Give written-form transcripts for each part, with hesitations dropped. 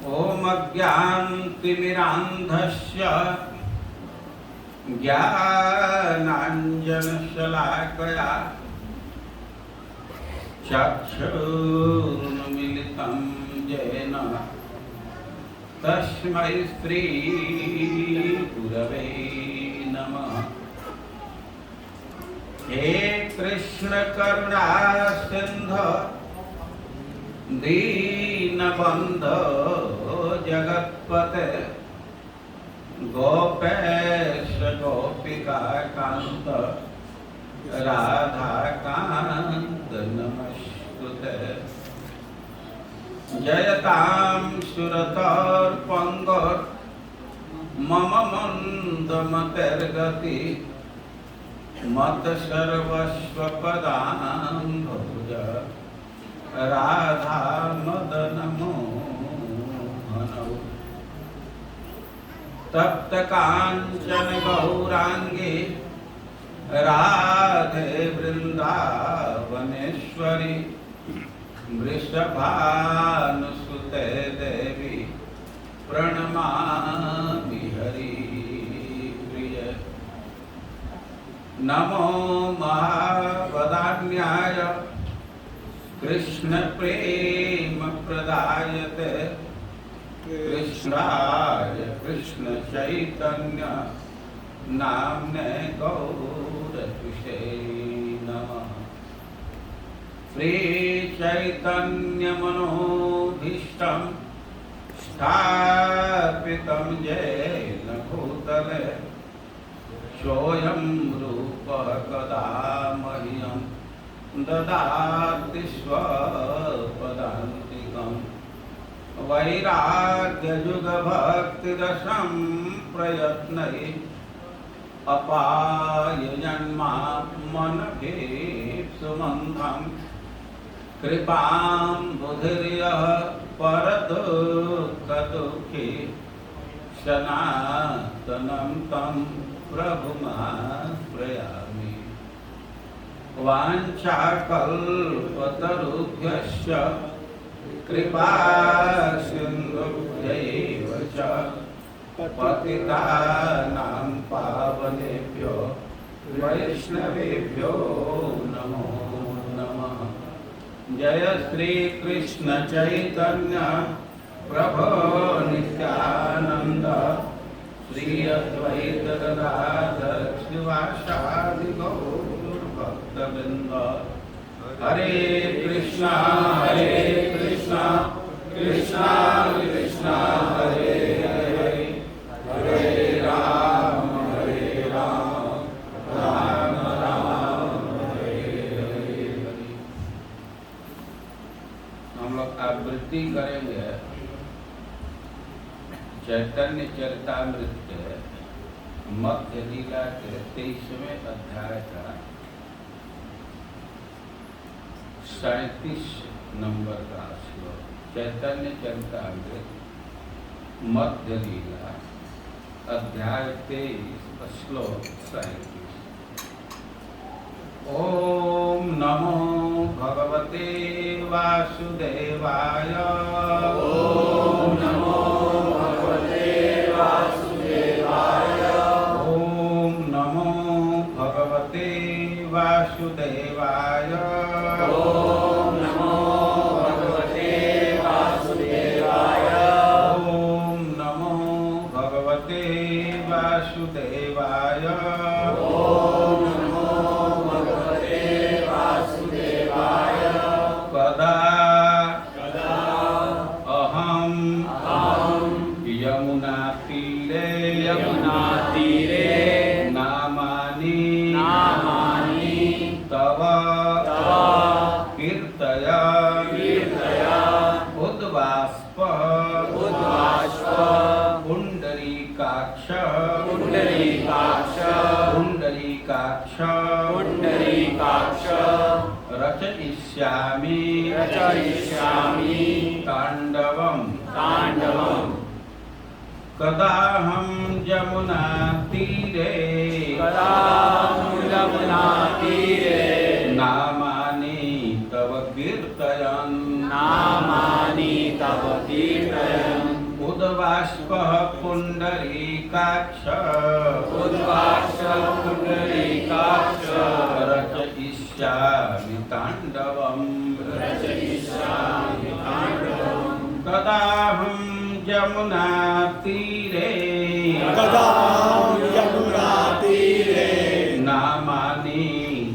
ओम अज्ञानतिमिरान्धस्य ज्ञानाञ्जनशलाकया चक्षुरुन्मीलितं येन तस्मै श्रीगुरवे नमः। हे कृष्ण करुणा सिंधु दीनबंधो जगत्पते गोपेश गोपिका कांत राधा कांत नमस्कुते। जयतां सुरतोर्पंगोर मम मंदमतिर्गति मत सर्वस्वपदाम्भोज राधा मदन मोहनौ। तप्त कांचन गौरांगी राधे वृंदावनेश्वरी वृषभानुसुते देवी प्रणमामि हरिप्रिय। नमो महावदान्याय कृष्ण प्रेम प्रदायते कृष्णाय कृष्ण चैतन्य नाम्ने गौरत्विषे नमः। श्री चैतन्य मनोभीष्टं स्थापितं येन भूतले सोऽयं रूपः कदा मह्यं ददाति स्वपदान्तिकम्। वैराग्ययुगभक्तिरसं प्रयत्नै अपायजन्मामनभीप्सुमन्थं। कृपां बुधिर्यः परदुःखदुःखी सनातनं तं प्रभुमाश्रयामि। वाञ्छाकल्पतरुभ्यश्च कृपासिन्धुभ्यैव च पतितानां पावनेभ्यो वैष्णवेभ्यो नमो नमः। जय श्री कृष्ण चैतन्य प्रभो नित्यानंद श्री अद्वैत गदाधर श्रीवासादि गौर भक्तवृंद। हरे कृष्णा कृष्णा कृष्णा हरे हरे हरे राम राम राम हरे हरे। हम लोग आवृत्ति करेंगे चैतन्य चरितामृत के मध्य लीला के 23वें अध्याय का 37 नंबर का श्लोक। चैतन्य चरितामृत मध्य लीला अध्याय 23 श्लोक 37। ओम नमो भगवते वासुदेवाय। ओम नमो भगवते वासुदेवाय। ओम नमो भगवते वासुदेवाय। ओम नमो भगवते वासुदेवाय। ओम नमो भगवते वासुदेवाय। ओम नमो भगवते वासुदेवाय। कदा कदा अहं यमुनातीरे नामानि तव कीर्तया उद्वास्प पुंडरीकाक्ष रचयिष्यामि तांडवम् कदाहं यमुना तीरे नामानि तव कीर्तयन् तव कीर्तयन् उद्बाष्पः पुण्डरीकाक्ष उद्वासः पुण्डरीकाक्ष रचयिष्यामि ताण्डवम् रचयिष्यामि ताण्डवम् कदाहं यमुनातीरे कदाहं यमुनातीरे नामानि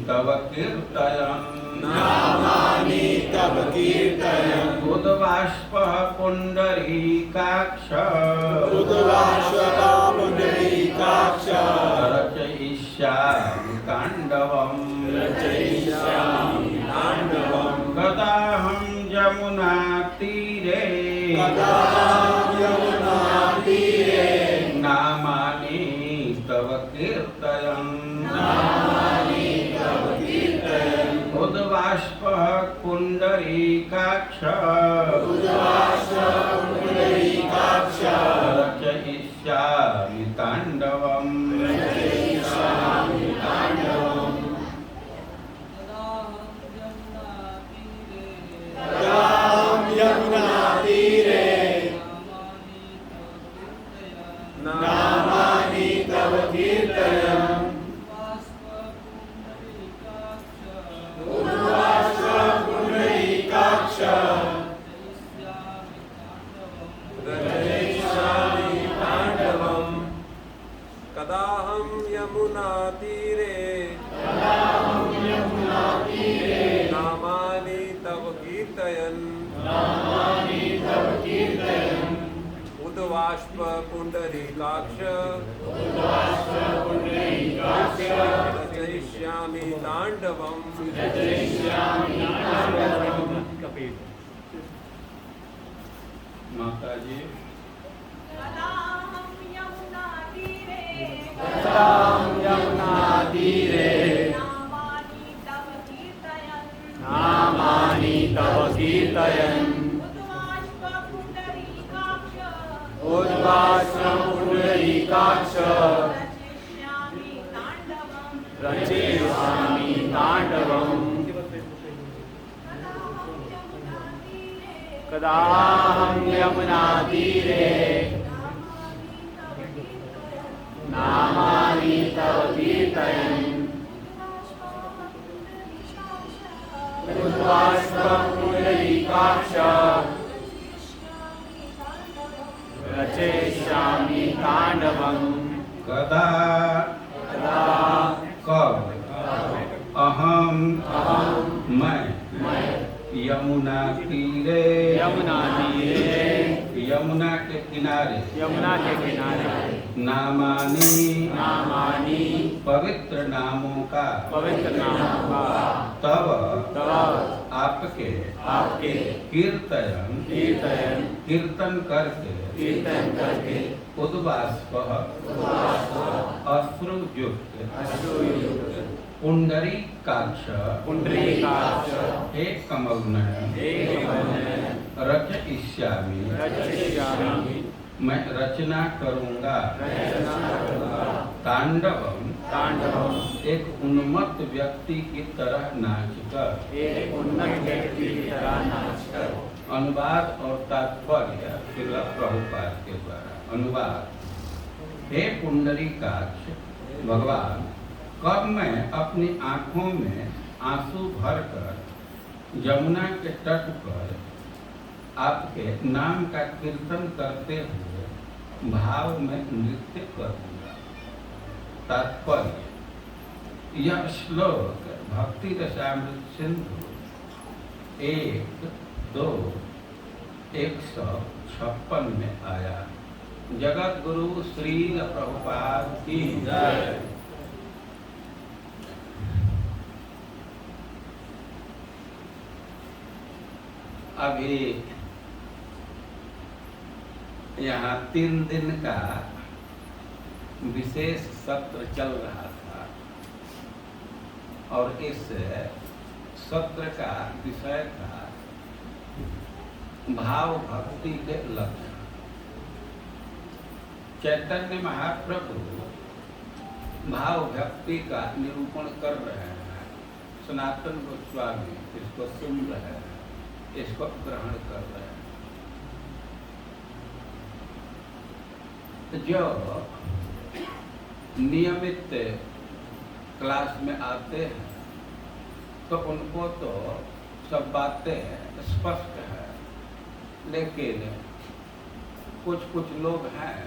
तव कीर्तयन् नामानि तव कीर्तयन् उद्बाष्पः पुण्डरीकाक्ष उद्वासः पुण्डरीकाक्ष रचयिष्यामि ताण्डवम् रचयिष्यामि ताण्डवम् कदाहं यमुनातीरे कदाहं यमुनातीरे नामानि तव कीर्तयन् नामानि तव कीर्तयन् उद्बाष्पः पुण्डरीकाक्ष उद्वासः पुण्डरीकाक्ष रचयिष्यामि ताण्डवम् रचयिष्यामि ताण्डवम् कदाहं यमुनातीरे नामानि तव कीर्तयन् उद्वासः पुण्डरीकाक्ष रचयिष्यामि ताण्डवम् कदाहं यमुनातीरे नामानि तव कीर्तयन् उद्वाष्प पुण्डरीकाक्ष रचयिष्यामि ताण्डवम् माता जी कदाहं यमुनातीरे नामानि तव कीर्तयन् नामानि तव कीर्तयन् उद्वासः पुण्डरीकाक्ष उद्वासः पुण्डरीकाक्ष रचयिष्यामि ताण्डवम् रचयिष्यामि ताण्डवम् कदाहं यमुनातीरे नामानि तव कीर्तयन् उद्वासः पुण्डरीकाक्ष रचयिष्यामि ताण्डवम् कदा कदा कब अहम मैं यमुना तीरे यमुना तीरे यमुना के किनारे नामानी नामानि पवित्र नामों का पवित्र नामों का तब तव आपके आपके कीर्तन कीर्तन करके उद्वास्पः अश्रुयुक्त पुण्डरीकाक्ष पुण्डरीकाक्ष एक कमलनयन रचयिष्यामि रचयिष्यामि मैं रचना करूंगा तांडवम ताण्डवम् एक उन्मत्त व्यक्ति की तरह नाचकर एक उन्नत व्यक्ति की तरह नाचकर अनुवाद और तात्पर्य श्रील प्रभुपाद के द्वारा अनुवाद। हे पुंडरीकाक्ष भगवान, कब मैं अपनी आंखों में आंसू भरकर यमुना के तट पर आपके नाम का कीर्तन करते हुए भाव में नृत्य करूंगा। तात्पर्य, यह श्लोक भक्ति रसामृत सिंधु 1-2-156 में आया। जगत गुरु श्रील प्रभुपाद की जय। अभी यहाँ 3 दिन का विशेष सत्र चल रहा था और इस सत्र का विषय था भाव भक्ति के लक्षण। चैतन्य महाप्रभु भाव भक्ति का निरूपण कर रहे हैं। सनातन गोस्वामी इसको सुन रहे हैं, इसको ग्रहण कर रहे हैं। जो नियमित क्लास में आते हैं तो उनको तो सब बातें स्पष्ट है, लेकिन कुछ लोग हैं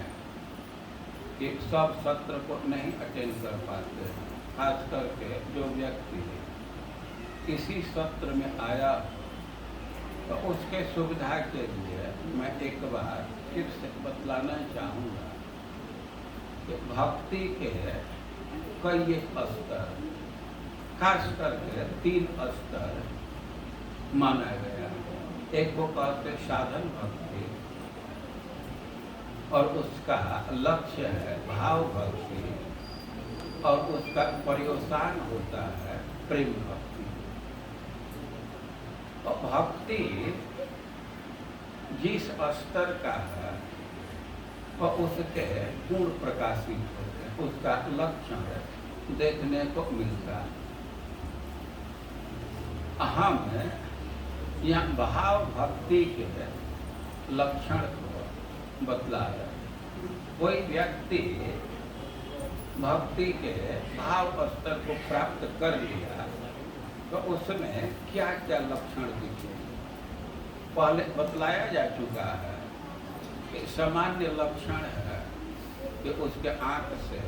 कि सब सत्र को नहीं अटेंड कर पाते हैं। खास करके जो व्यक्ति किसी सत्र में आया तो उसके सुविधा के लिए मैं एक बार फिर से बतलाना चाहूँगा कि भक्ति के कई स्तर, खास करके 3 स्तर माना गया। एक को कहते साधन भक्ति और उसका लक्ष्य है भाव भक्ति और उसका पर्यवसान होता है प्रेम भक्ति। और भक्ति जिस स्तर का है वह उसके गुण प्रकाशित होते हैं, उसका लक्षण देखने को मिलता है। हम यहाँ भाव भक्ति के लक्षण को बतला रहे। कोई व्यक्ति भक्ति के भाव स्तर को प्राप्त कर लिया तो उसमें क्या क्या लक्षण दिखे, पहले बतलाया जा चुका है कि सामान्य लक्षण है कि उसके आंख से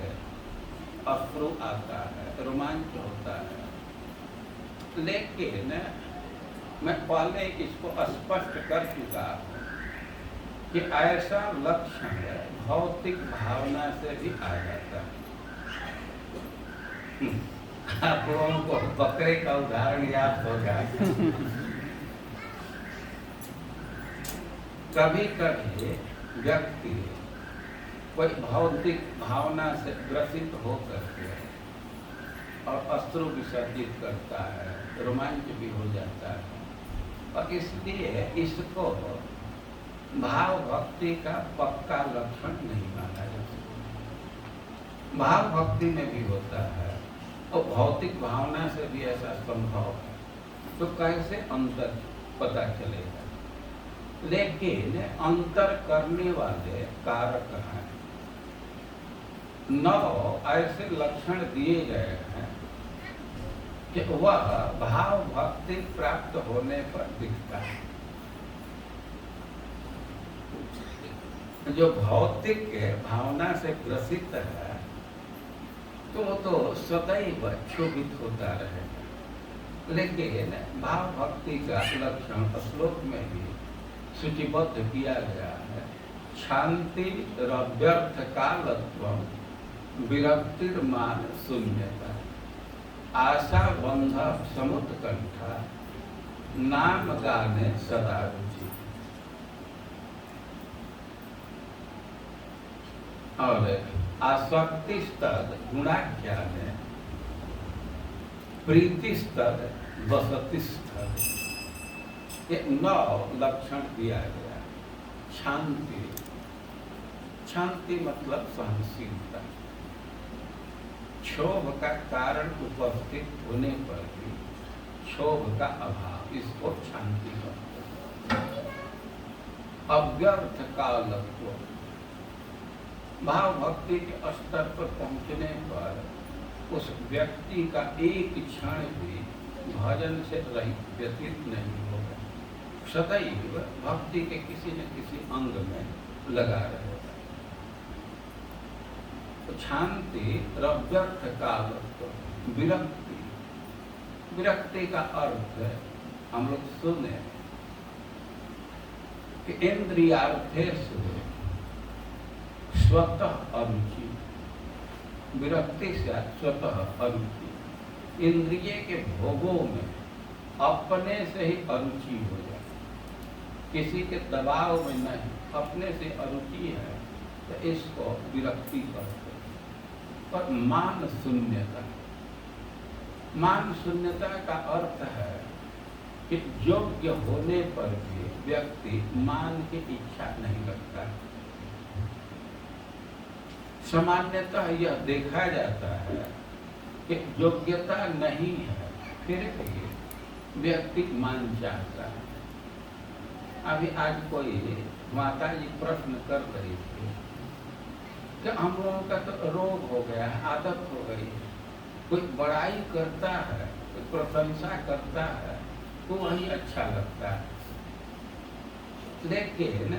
अश्रु आता है, रोमांच होता है। लेकिन मैं पहले इसको स्पष्ट कर चुका हूँ कि ऐसा लक्षण भौतिक भावना से भी आ जाता है। आप लोगों को बकरे का उदाहरण याद होगा। कभी कभी व्यक्ति कोई भौतिक भावना से ग्रसित होकर के और अश्रु विसर्जित करता है, रोमांच भी हो जाता है, और इसलिए इसको भाव भक्ति का पक्का लक्षण नहीं माना जा सकता। भाव भक्ति में भी होता है और भौतिक भावना से भी ऐसा संभव है, तो कैसे अंतर पता चलेगा? लेकिन अंतर करने वाले कारक हैं। 9 ऐसे लक्षण दिए गए हैं कि वह भाव भक्ति प्राप्त होने पर दिखता है। जो भौतिक भावना से ग्रसित है तो वो तो सदैव क्षोभित होता रहेगा, लेकिन भाव भक्ति का लक्षण श्लोक में भी सूचीबद्ध किया गया है। शांति रव्यर्थ कालत्वम विरक्तिर्मान शून्यता आशा बंध समुत्कंठा नाम गाने सदा रुचि। और आसक्ति स्तद गुणाख्यान प्रीति स्तद वसति स्तद, ये 9 लक्षण दिया गया। शांति, शांति मतलब सहनशीलता। क्षोभ का कारण उपस्थित होने पर भी क्षोभ का अभाव, इसको शांति कहते हैं। अव्यर्थ कालत्व, भाव भक्ति के स्तर पर पहुंचने पर उस व्यक्ति का एक क्षण भी भजन से रहित व्यतीत नहीं होगा, सदैव भक्ति के किसी न किसी अंग में लगा रहेगा। तो शांति रव्यर्थ कालत्व, विरक्ति, विरक्ति का अर्थ हम लोग सुने कि इंद्रियार्थेषु स्वतः अरुचि, विरक्ति से स्वतः अरुचि, इंद्रिय के भोगों में अपने से ही अरुचि हो जाए, किसी के दबाव में नहीं, अपने से अरुचि है तो इसको विरक्ति कहते हैं। और मान शून्यता, मान शून्यता का अर्थ है कि योग्य होने पर भी व्यक्ति मान की इच्छा नहीं रखता। सामान्यतः यह देखा जाता है कि योग्यता नहीं है फिर भी व्यक्ति मान चाहता है। अभी आज कोई माता जी प्रश्न कर रही थी कि हम लोगों का तो रोग हो गया है, आदत हो गई है। कोई बड़ाई करता है, कोई प्रशंसा करता है तो वही अच्छा लगता है। लेकिन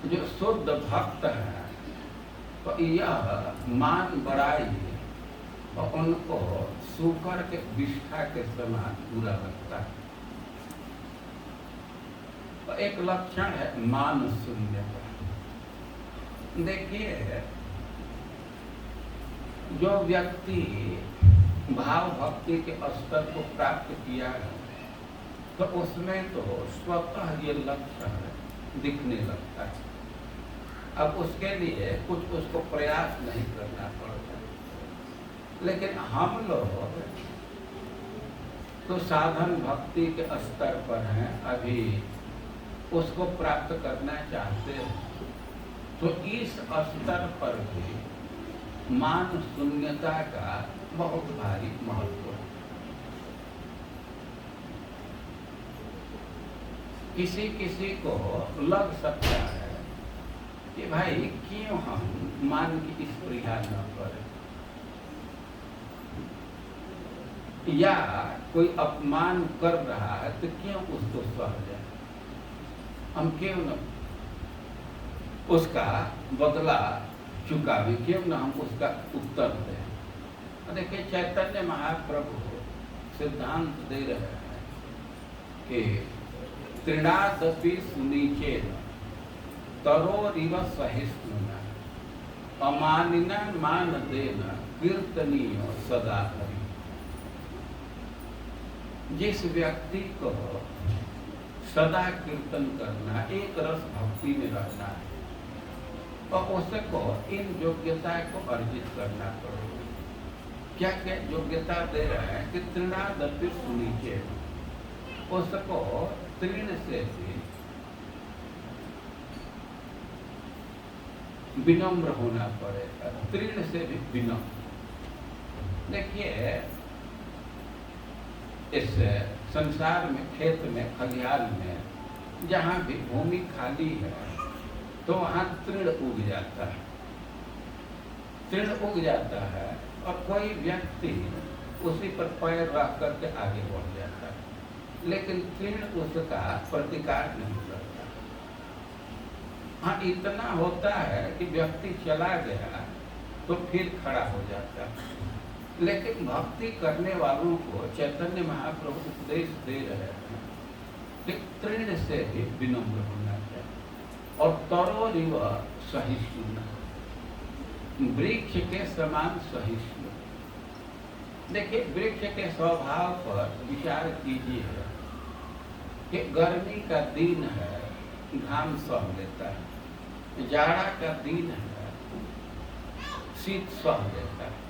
जो शुद्ध भक्त है तो यह मान बड़ाई और उनको सूकर के विष्ठा के समान बुरा लगता है। तो एक लक्षण है मान शून्यता। देखिए, जो व्यक्ति भाव भक्ति के स्तर को प्राप्त किया है तो उसमें तो स्वतः ये लक्षण दिखने लगता है। अब उसके लिए कुछ उसको प्रयास नहीं करना पड़ता। लेकिन हम लोग तो साधन भक्ति के स्तर पर हैं, अभी उसको प्राप्त करना चाहते हैं, तो इस स्तर पर भी मान शून्यता का बहुत भारी महत्व है। किसी किसी को लग सकता है कि भाई क्यों हम मान की स्पृहा न करें, या कोई अपमान कर रहा है तो क्यों उसको सह जाए, हम क्यों न उसका बदला चुकावे, क्यों न हम उसका उत्तर दें। देखिए, चैतन्य महाप्रभु सिद्धांत दे रहे हैं कि तृणादपि सुनीचेन तरोरिव सहिष्णुना अमानिना मान देना कीर्तनीय सदा हरि। जिस व्यक्ति को सदा कीर्तन करना, एक रस भक्ति में रहना है, और उसको इन योग्यता को अर्जित करना पड़ेगा। क्या क्या योग्यता दे रहे हैं कि तृणादपि सुनीचेन, उसको तृण से भी विनम्र होना पड़ेगा, तृण से भी विनम्र। देखिए, इस संसार में, खेत में, खलिहान में जहाँ भी भूमि खाली है तो वहाँ तृण उग जाता है, तृण उग जाता है, और कोई व्यक्ति उसी पर पैर रख करके आगे बढ़ जाता है, लेकिन तृण उसका प्रतिकार नहीं करता। हाँ, इतना होता है कि व्यक्ति चला गया तो फिर खड़ा हो जाता है। लेकिन भक्ति करने वालों को चैतन्य महाप्रभु उपदेश दे रहे हैं कि तृण से भी विनम्र होना चाहिए और तरोरिव सहिष्णुना, वृक्ष के समान सहिष्णु। देखिए, वृक्ष के स्वभाव पर विचार कीजिए कि गर्मी का दिन है, घाम सह लेता है, जाड़ा का दिन है, शीत सह लेता है।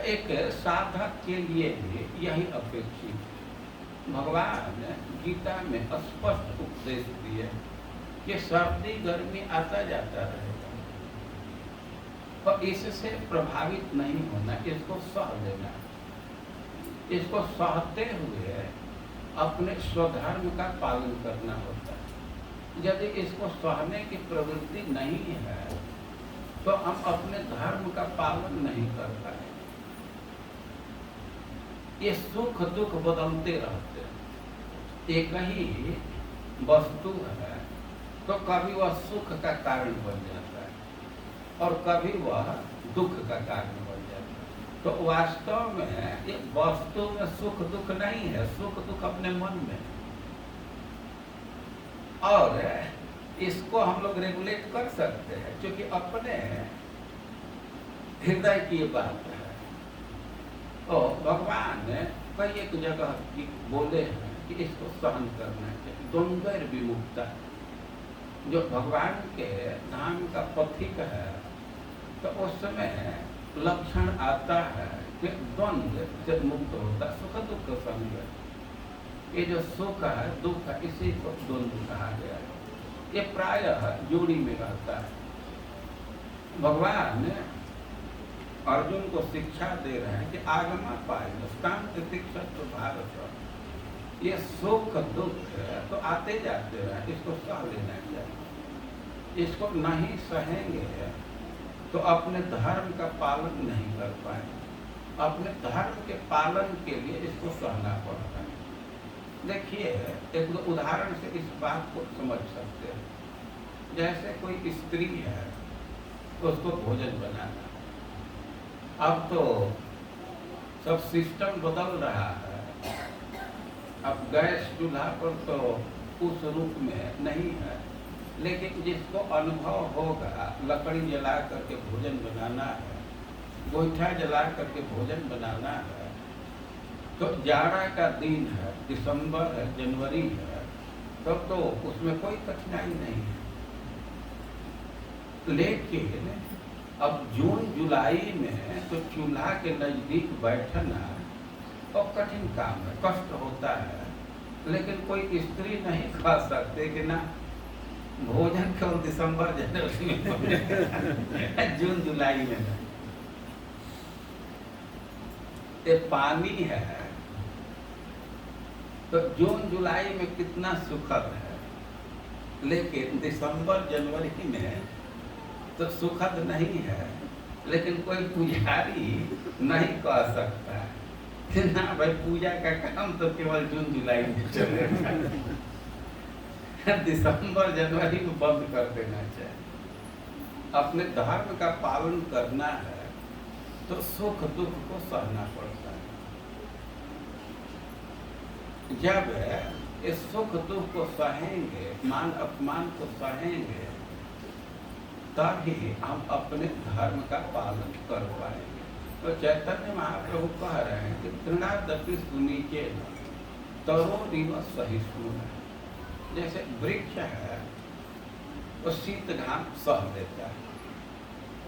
एक साधक के लिए भी यही अपेक्षित है। भगवान गीता में स्पष्ट उपदेश दिए कि सर्दी गर्मी आता जाता रहेगा, और इससे प्रभावित नहीं होना, इसको सह लेना। इसको सहते हुए अपने स्वधर्म का पालन करना होता है। यदि इसको सहने की प्रवृत्ति नहीं है तो हम अपने धर्म का पालन नहीं कर पाए। ये सुख दुख बदलते रहते हैं। एक ही वस्तु है तो कभी वह सुख का कारण बन जाता है और कभी वह दुख का कारण बन जाता है। तो वास्तव में ये वस्तु में सुख दुख नहीं है, सुख दुख अपने मन में, और इसको हम लोग रेगुलेट कर सकते हैं क्योंकि अपने हृदय की बात है। तो भगवान ने कई एक जगह की बोले हैं कि इसको सहन करना चाहिए। द्वंद्व विमुक्ता, जो भगवान के धाम का पथिक है तो उस समय लक्षण आता है कि द्वंद्व से मुक्त होता, सुख दुख संग। ये जो सुख है दुख है, इसी को द्वंद्व कहा गया है। ये प्रायः जोड़ी में रहता है। भगवान अर्जुन को शिक्षा दे रहे हैं कि आगमा पाए स्थान शिक्षा तो भारत, ये सुख दुख तो आते जाते हैं, इसको सह लेना चाहिए। इसको नहीं सहेंगे तो अपने धर्म का पालन नहीं कर पाएंगे। अपने धर्म के पालन के लिए इसको सहना पड़ता है। देखिए, एक दो उदाहरण से इस बात को समझ सकते हैं। जैसे कोई स्त्री है, उसको भोजन बनाना, अब तो सब सिस्टम बदल रहा है। अब गैस चूल्हा पर तो उस रूप में नहीं है, लेकिन जिसको अनुभव होगा, लकड़ी जला करके भोजन बनाना है, गोईठा जला करके भोजन बनाना है, तो जाड़ा का दिन है, दिसंबर है, जनवरी है, तब तो उसमें कोई कठिनाई नहीं है। लेकिन अब जून जुलाई में तो चूल्हा के नजदीक बैठना तो कठिन काम है, कष्ट होता है। लेकिन कोई स्त्री नहीं खा सकते कि ना भोजन केवल दिसंबर जनवरी में जून जुलाई में नहीं। ये पानी है तो जून जुलाई में कितना सुखद है, लेकिन दिसंबर जनवरी में तो सुखद नहीं है। लेकिन कोई पुजारी नहीं कह सकता कि ना भाई पूजा का काम तो केवल जून जुलाई में चलेगा, दिसंबर जनवरी में बंद कर देना चाहिए। अपने धर्म का पालन करना है तो सुख दुख को सहना पड़ता है। जब इस सुख दुख को सहेंगे, मान अपमान को सहेंगे, तभी हम अपने धर्म का पालन कर पाएंगे। तो चैतन्य महाप्रभु कह रहे हैं कि तृणादपि सुनीचे तरोरिव सहिष्णु। जैसे वृक्ष है वो शीत घाम सह लेता है,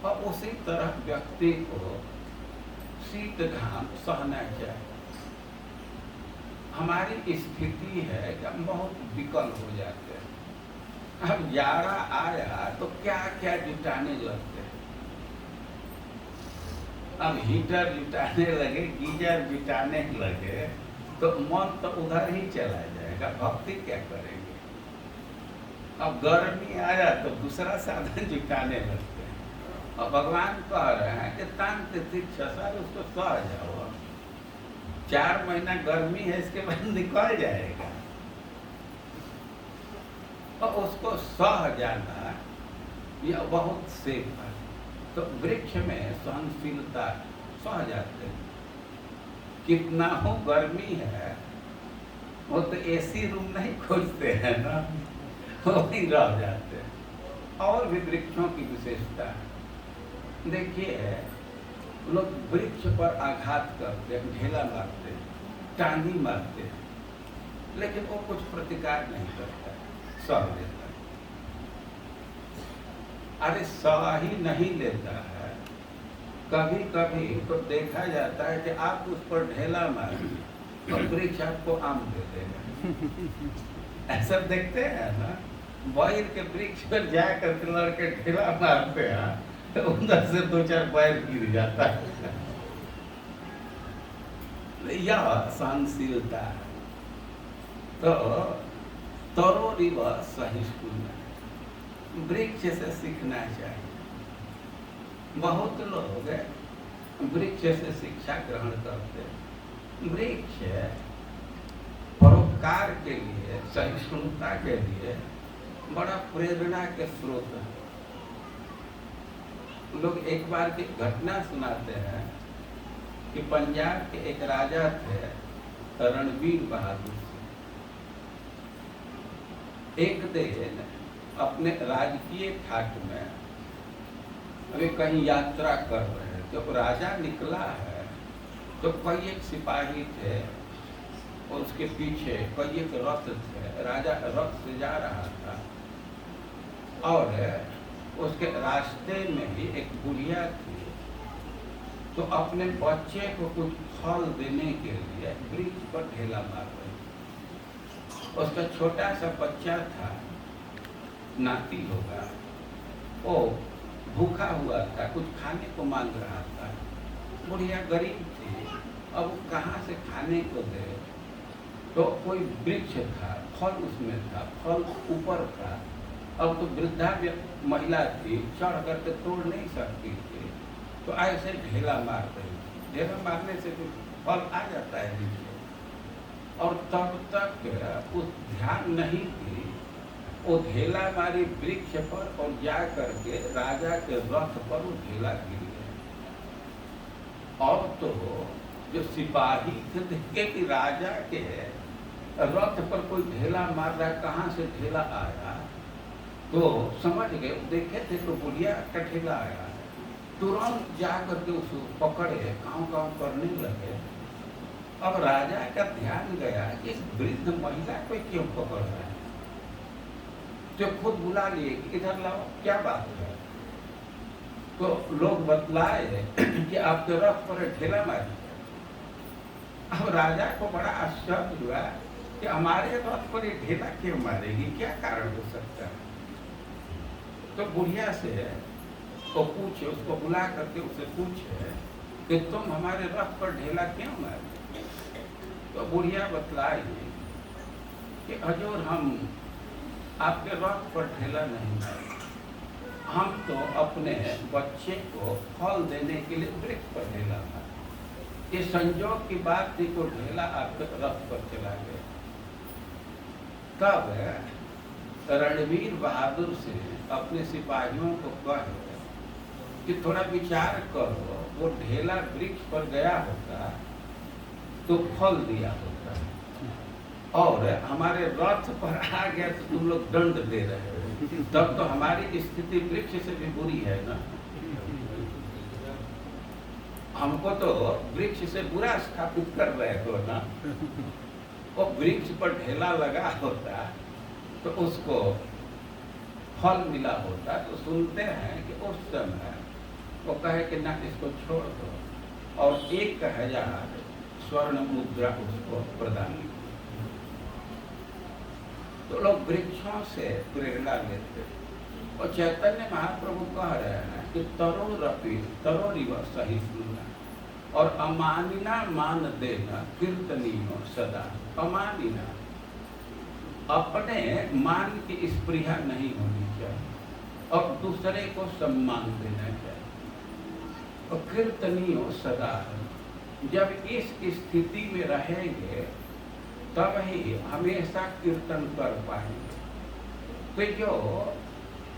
और उसी तरह व्यक्ति को शीत घाम सहना चाहिए। हमारी स्थिति है कि हम बहुत विकल हो जाते हैं। अब जाड़ा आया तो क्या क्या जुटाने लगते हैं। अब हीटर जुटाने लगे, गीजर जुटाने लगे, तो मन तो उधर ही चला जाएगा, भक्ति क्या करेंगे। अब गर्मी आया तो दूसरा साधन जुटाने लगते हैं। और भगवान कह रहे हैं कि तांत सर उसको सह जाओ, 4 महीना गर्मी है, इसके बाद निकल जाएगा। और उसको सह जाना यह बहुत सेफ है। तो वृक्ष में सहनशीलता, सह जाते हैं। कितना हो गर्मी है, वो तो एसी रूम नहीं खोजते हैं ना, वहीं रह जाते हैं। और भी वृक्षों की विशेषता है। देखिए, लोग वृक्ष पर आघात करते हैं, ढेला मारते हैं, टांगी मारते हैं, लेकिन वो कुछ प्रतिकार नहीं करता है, सह लेता है। अरे सह ही नहीं लेता है। कभी कभी तो देखा जाता है कि आप उस पर ढेला मारिए और वृक्ष आपको आम दे देगा। ऐसा देखते हैं ना, बैर के वृक्ष पर जाकर के लड़के ढेला मारते हैं तो उधर से 2-4 बैर गिर जाता है। यह सहनशीलता है। तो तरोरिव सहिष्णु, वृक्ष से सीखना चाहिए। बहुत लोग वृक्ष से शिक्षा ग्रहण करते हैं। वृक्ष परोपकार के लिए, सहिष्णुता के लिए बड़ा प्रेरणा के स्रोत है। लोग एक बार की घटना सुनाते हैं कि पंजाब के एक राजा थे रणबीर बहादुर सिंह। एक दिन अपने राजकीय ठाट में अभी कहीं यात्रा कर रहे हैं, जब राजा निकला है तो कई एक सिपाही थे और उसके पीछे कई एक रथ थे। राजा रथ से जा रहा था और उसके रास्ते में ही एक बुढ़िया थी, तो अपने बच्चे को कुछ फल देने के लिए वृक्ष पर ढेला मार रही। उसका छोटा सा बच्चा था, नाती होगा, वो भूखा हुआ था, कुछ खाने को मांग रहा था। बुढ़िया गरीब थी, अब वो कहाँ से खाने को दे। तो कोई वृक्ष था, फल उसमें था, फल ऊपर था। अब तो वृद्धा महिला थी, चढ़ करके तोड़ नहीं सकती थी, तो ऐसे ढेला मार रही थी। ढेला मारने से भी फल आ जाता है नीचे। और तब तक उस ध्यान नहीं थी, वो ढेला मारी वृक्ष पर और जा करके राजा के रथ पर वो ढेला गिर गया। और तो जो सिपाही थे देखे कि राजा के रथ पर कोई ढेला मार रहा है, कहाँ से ढेला आया, तो समझ गए। देखे थे तो बुढ़िया का ढेला आया, तुरंत जा करके उसको पकड़े, गाँव करने लगे। अब राजा का ध्यान गया कि इस वृद्ध महिला को क्यों पकड़ रहा है, जो खुद बुला लिए कि इधर लाओ, क्या बात है। तो लोग बतलाए कि आपके रथ पर ढेला मारी। अब राजा को बड़ा आश्चर्य हुआ कि हमारे रथ पर ये ढेला क्यों मारेगी, क्या कारण हो सकता है। तो बुढ़िया से को पूछे, उसको बुला करके उसे पूछे कि तुम हमारे रथ पर ढेला क्यों मारे। तो बुढ़िया बतलाई कि हजूर, हम आपके रथ पर ढेला नहीं मारे, हम तो अपने बच्चे को फल देने के लिए वृक्ष पर ढेला मारे। ये संजोग की बात थी, को ढेला आपके रथ पर चला गया। तब रणवीर बहादुर से अपने सिपाहियों को कहे कि थोड़ा विचार करो, वो ढेला वृक्ष पर गया होता तो फल दिया होता, और हमारे रथ पर आ गया तो तुम लोग दंड दे रहे हो, तब तो हमारी स्थिति वृक्ष से भी बुरी है ना। हमको तो वृक्ष से बुरा स्थापित कर रहे हो ना। वो वृक्ष पर ढेला लगा होता तो उसको फल मिला होता। तो सुनते हैं कि उस समय वो कहे कि ना, इसको छोड़ दो, और 1000 स्वर्ण मुद्रा उसको प्रदान की। तो लोग वृक्षों से प्रेरणा लेते। और चैतन्य महाप्रभु कह रहे हैं कि तरोरिव सहिष्णुना और अमानिना मान देना कीर्तनीय सदा। अमानिना, अपने मान की स्पृहा नहीं होनी चाहिए और दूसरे को सम्मान देना चाहिए। और कीर्तनीय सदा, जब इस स्थिति में रहेंगे तब ही हमेशा कीर्तन कर पाएंगे। तो जो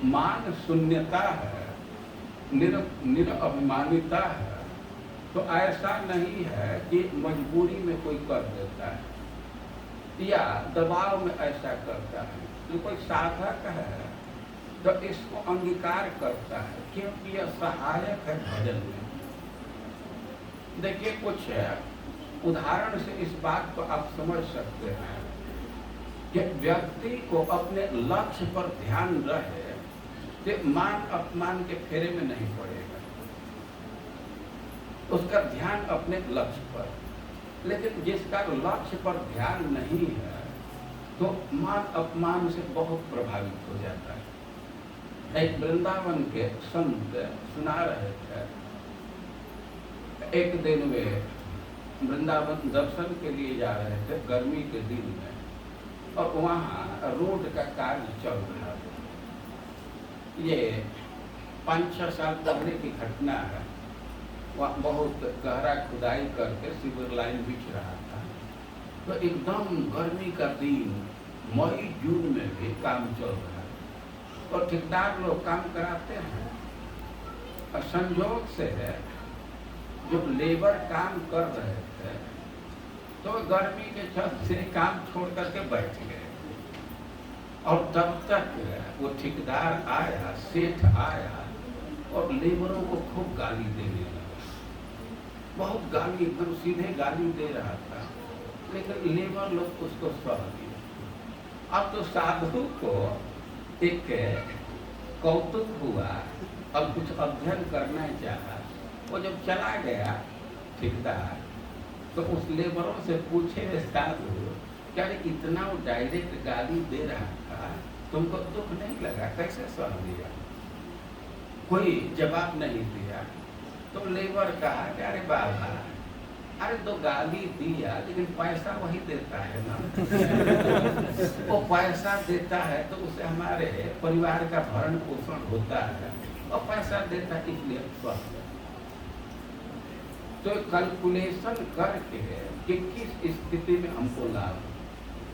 मान शून्यता है, निरअभिमानिता है, तो ऐसा नहीं है कि मजबूरी में कोई कर देता है या दबाव में ऐसा करता है। जो कोई साधक है तो इसको अंगीकार करता है, क्योंकि यह सहायक है भजन में। देखिए, कुछ उदाहरण से इस बात को आप समझ सकते हैं कि व्यक्ति को अपने लक्ष्य पर ध्यान रहे तो मान अपमान के फेरे में नहीं पड़ेगा, उसका ध्यान अपने लक्ष्य पर। लेकिन जिसका लक्ष्य पर ध्यान नहीं है तो मान अपमान से बहुत प्रभावित हो जाता है। एक वृंदावन के संत सुना रहे थे, एक दिन वे वृंदावन दर्शन के लिए जा रहे थे गर्मी के दिन में, और वहाँ रोड का कार्य चल रहा था। ये 5-6 साल पहले की घटना है। वहाँ बहुत गहरा खुदाई करके सीवर लाइन बिछ रहा था। तो एकदम गर्मी का दिन, मई जून में भी काम चल रहा है और ठेकेदार लोग काम कराते हैं। और संयोग से जब लेबर काम कर रहे थे तो गर्मी के चलते काम छोड़ करके बैठ गए, और तब तक वो ठेकेदार आया, सेठ आया और लेबरों को खूब गाली देने लगा। बहुत गाली, एकदम सीधे गाली दे रहा था, लेकिन लेबर लोग उसको सह दिया। अब तो साधु को एक कौतुक हुआ और कुछ अध्ययन करना चाहा। वो जब चला गया ठेकेदार तो उस लेबरों से पूछे, साधु क्या इतना वो डायरेक्ट गाली दे रहा था, तुमको दुख नहीं लगा, कैसे सह लिया? कोई जवाब नहीं दिया। तो लेबर कहा कि अरे बाबा, अरे तो गाली दिया लेकिन पैसा वही देता है ना। वो पैसा देता है तो उससे हमारे परिवार का भरण पोषण होता है, और पैसा देता है इसलिए स्वस्थ है। तो कैलकुलेशन करके कि किस स्थिति में हमको लाभ,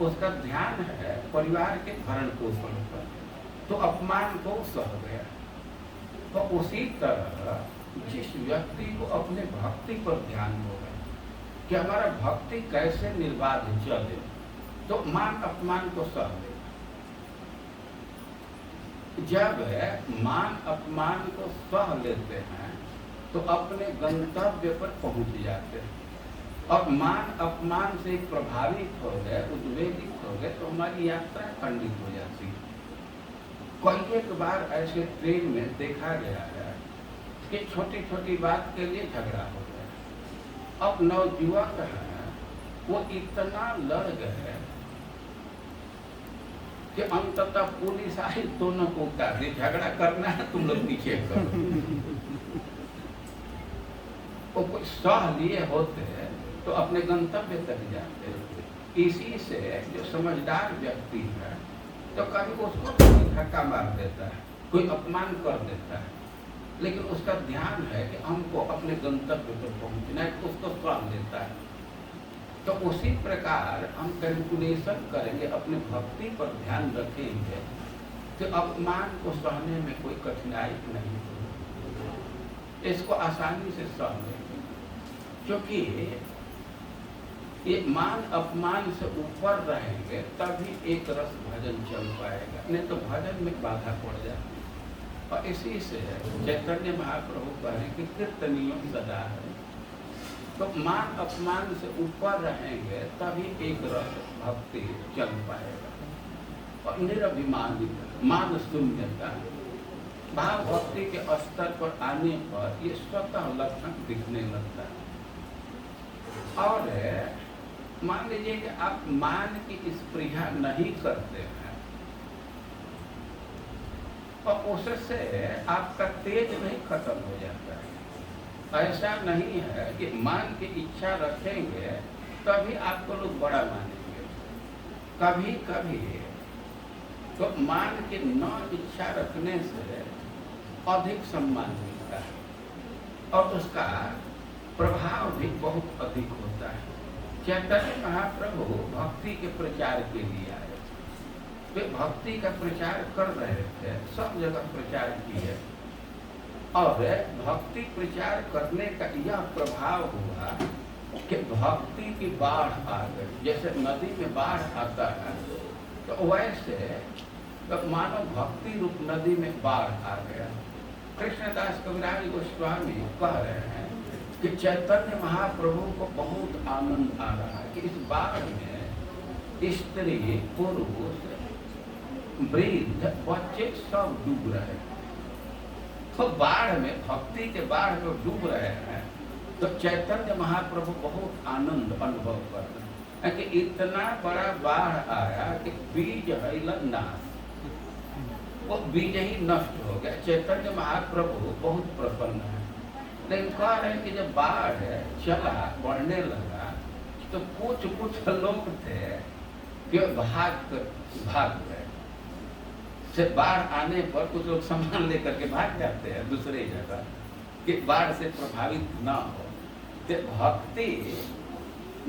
उसका ध्यान है परिवार के भरण पोषण पर, तो अपमान को सह गया। तो उसी तरह जिस व्यक्ति को अपने भक्ति पर ध्यान होगा कि हमारा भक्ति कैसे निर्बाध चले, तो मान अपमान को सह ले। जब मान अपमान को सह लेते हैं तो अपने गंतव्य पर पहुंच जाते हैं, और मान अपमान से प्रभावित हो गए, उद्वेलित हो गए, तो हमारी यात्रा खंडित हो जाती है। कई एक बार ऐसे ट्रेन में देखा गया है कि छोटी छोटी बात के लिए झगड़ा हो गया। अब नवयुवक है वो इतना लड़ गए कि अंततः पुलिस आई, दोनों को उतार दी। झगड़ा करना है तुम लोग पीछे करो। वो कोई सह लिए होते तो अपने गंतव्य तक जाते। इसी से जो समझदार व्यक्ति है तो कभी उसको कोई धक्का मार देता है, कोई अपमान कर देता है, लेकिन उसका ध्यान है कि हमको अपने गंतव्य पर पहुंचना है, उसको सह लेता है। तो उसी प्रकार हम कैलकुलेशन करेंगे, अपने भक्ति पर ध्यान रखेंगे तो अपमान को सहने में कोई कठिनाई नहीं होगी, इसको आसानी से सह लेंगे। क्योंकि ये मान अपमान से ऊपर रहेंगे तभी एक रस भजन चल पाएगा, नहीं तो भजन में बाधा पड़ जाती है। और इसी से चैतन्य महाप्रभु कहें कि कीर्तनियों सदा है। तो मान अपमान से ऊपर रहेंगे तभी एक रस भक्ति चल पाएगा। और निरभिमानित मान शून्यता भाव भक्ति के स्तर पर आने पर ये स्वतः लक्षण दिखने लगता है। और मान लीजिए कि आप मान की स्पृहा नहीं करते हैं और उससे आपका तेज नहीं खत्म हो जाता है। ऐसा नहीं है कि मान की इच्छा रखेंगे तभी आपको लोग बड़ा मानेंगे। कभी कभी तो मान की न इच्छा रखने से अधिक सम्मान मिलता है और उसका प्रभाव भी बहुत अधिक होता है। चैतन्य महाप्रभु भक्ति के प्रचार के लिए आए, वे भक्ति का प्रचार कर रहे थे, सब जगह प्रचार किए, और भक्ति प्रचार करने का यह प्रभाव हुआ कि भक्ति की बाढ़ आ गई। जैसे नदी में बाढ़ आता है तो वैसे तो मानो भक्ति रूप नदी में बाढ़ आ गया। कृष्णदास कविराज गोस्वामी कह रहे हैं कि चैतन्य महाप्रभु को बहुत आनंद आ रहा है कि इस बाढ़ में स्त्री, पुरुष, वृद्ध, बच्चे सब डूब रहे हैं। तो बाढ़ में, भक्ति के बाढ़ में डूब रहे हैं, तो चैतन्य महाप्रभु बहुत आनंद अनुभव कर रहे हैं कि इतना बड़ा बाढ़ आया कि बीज है नाश, वो बीज ही नष्ट हो गया। चैतन्य महाप्रभु बहुत प्रसन्न है। लेकिन कह रहे हैं कि जब बाढ़ चला, बढ़ने लगा, तो कुछ लोग थे कि भाग गए। से बाढ़ आने पर कुछ लोग सामान लेकर के भाग जाते हैं दूसरे जगह कि बाढ़ से प्रभावित न हो। तो भक्ति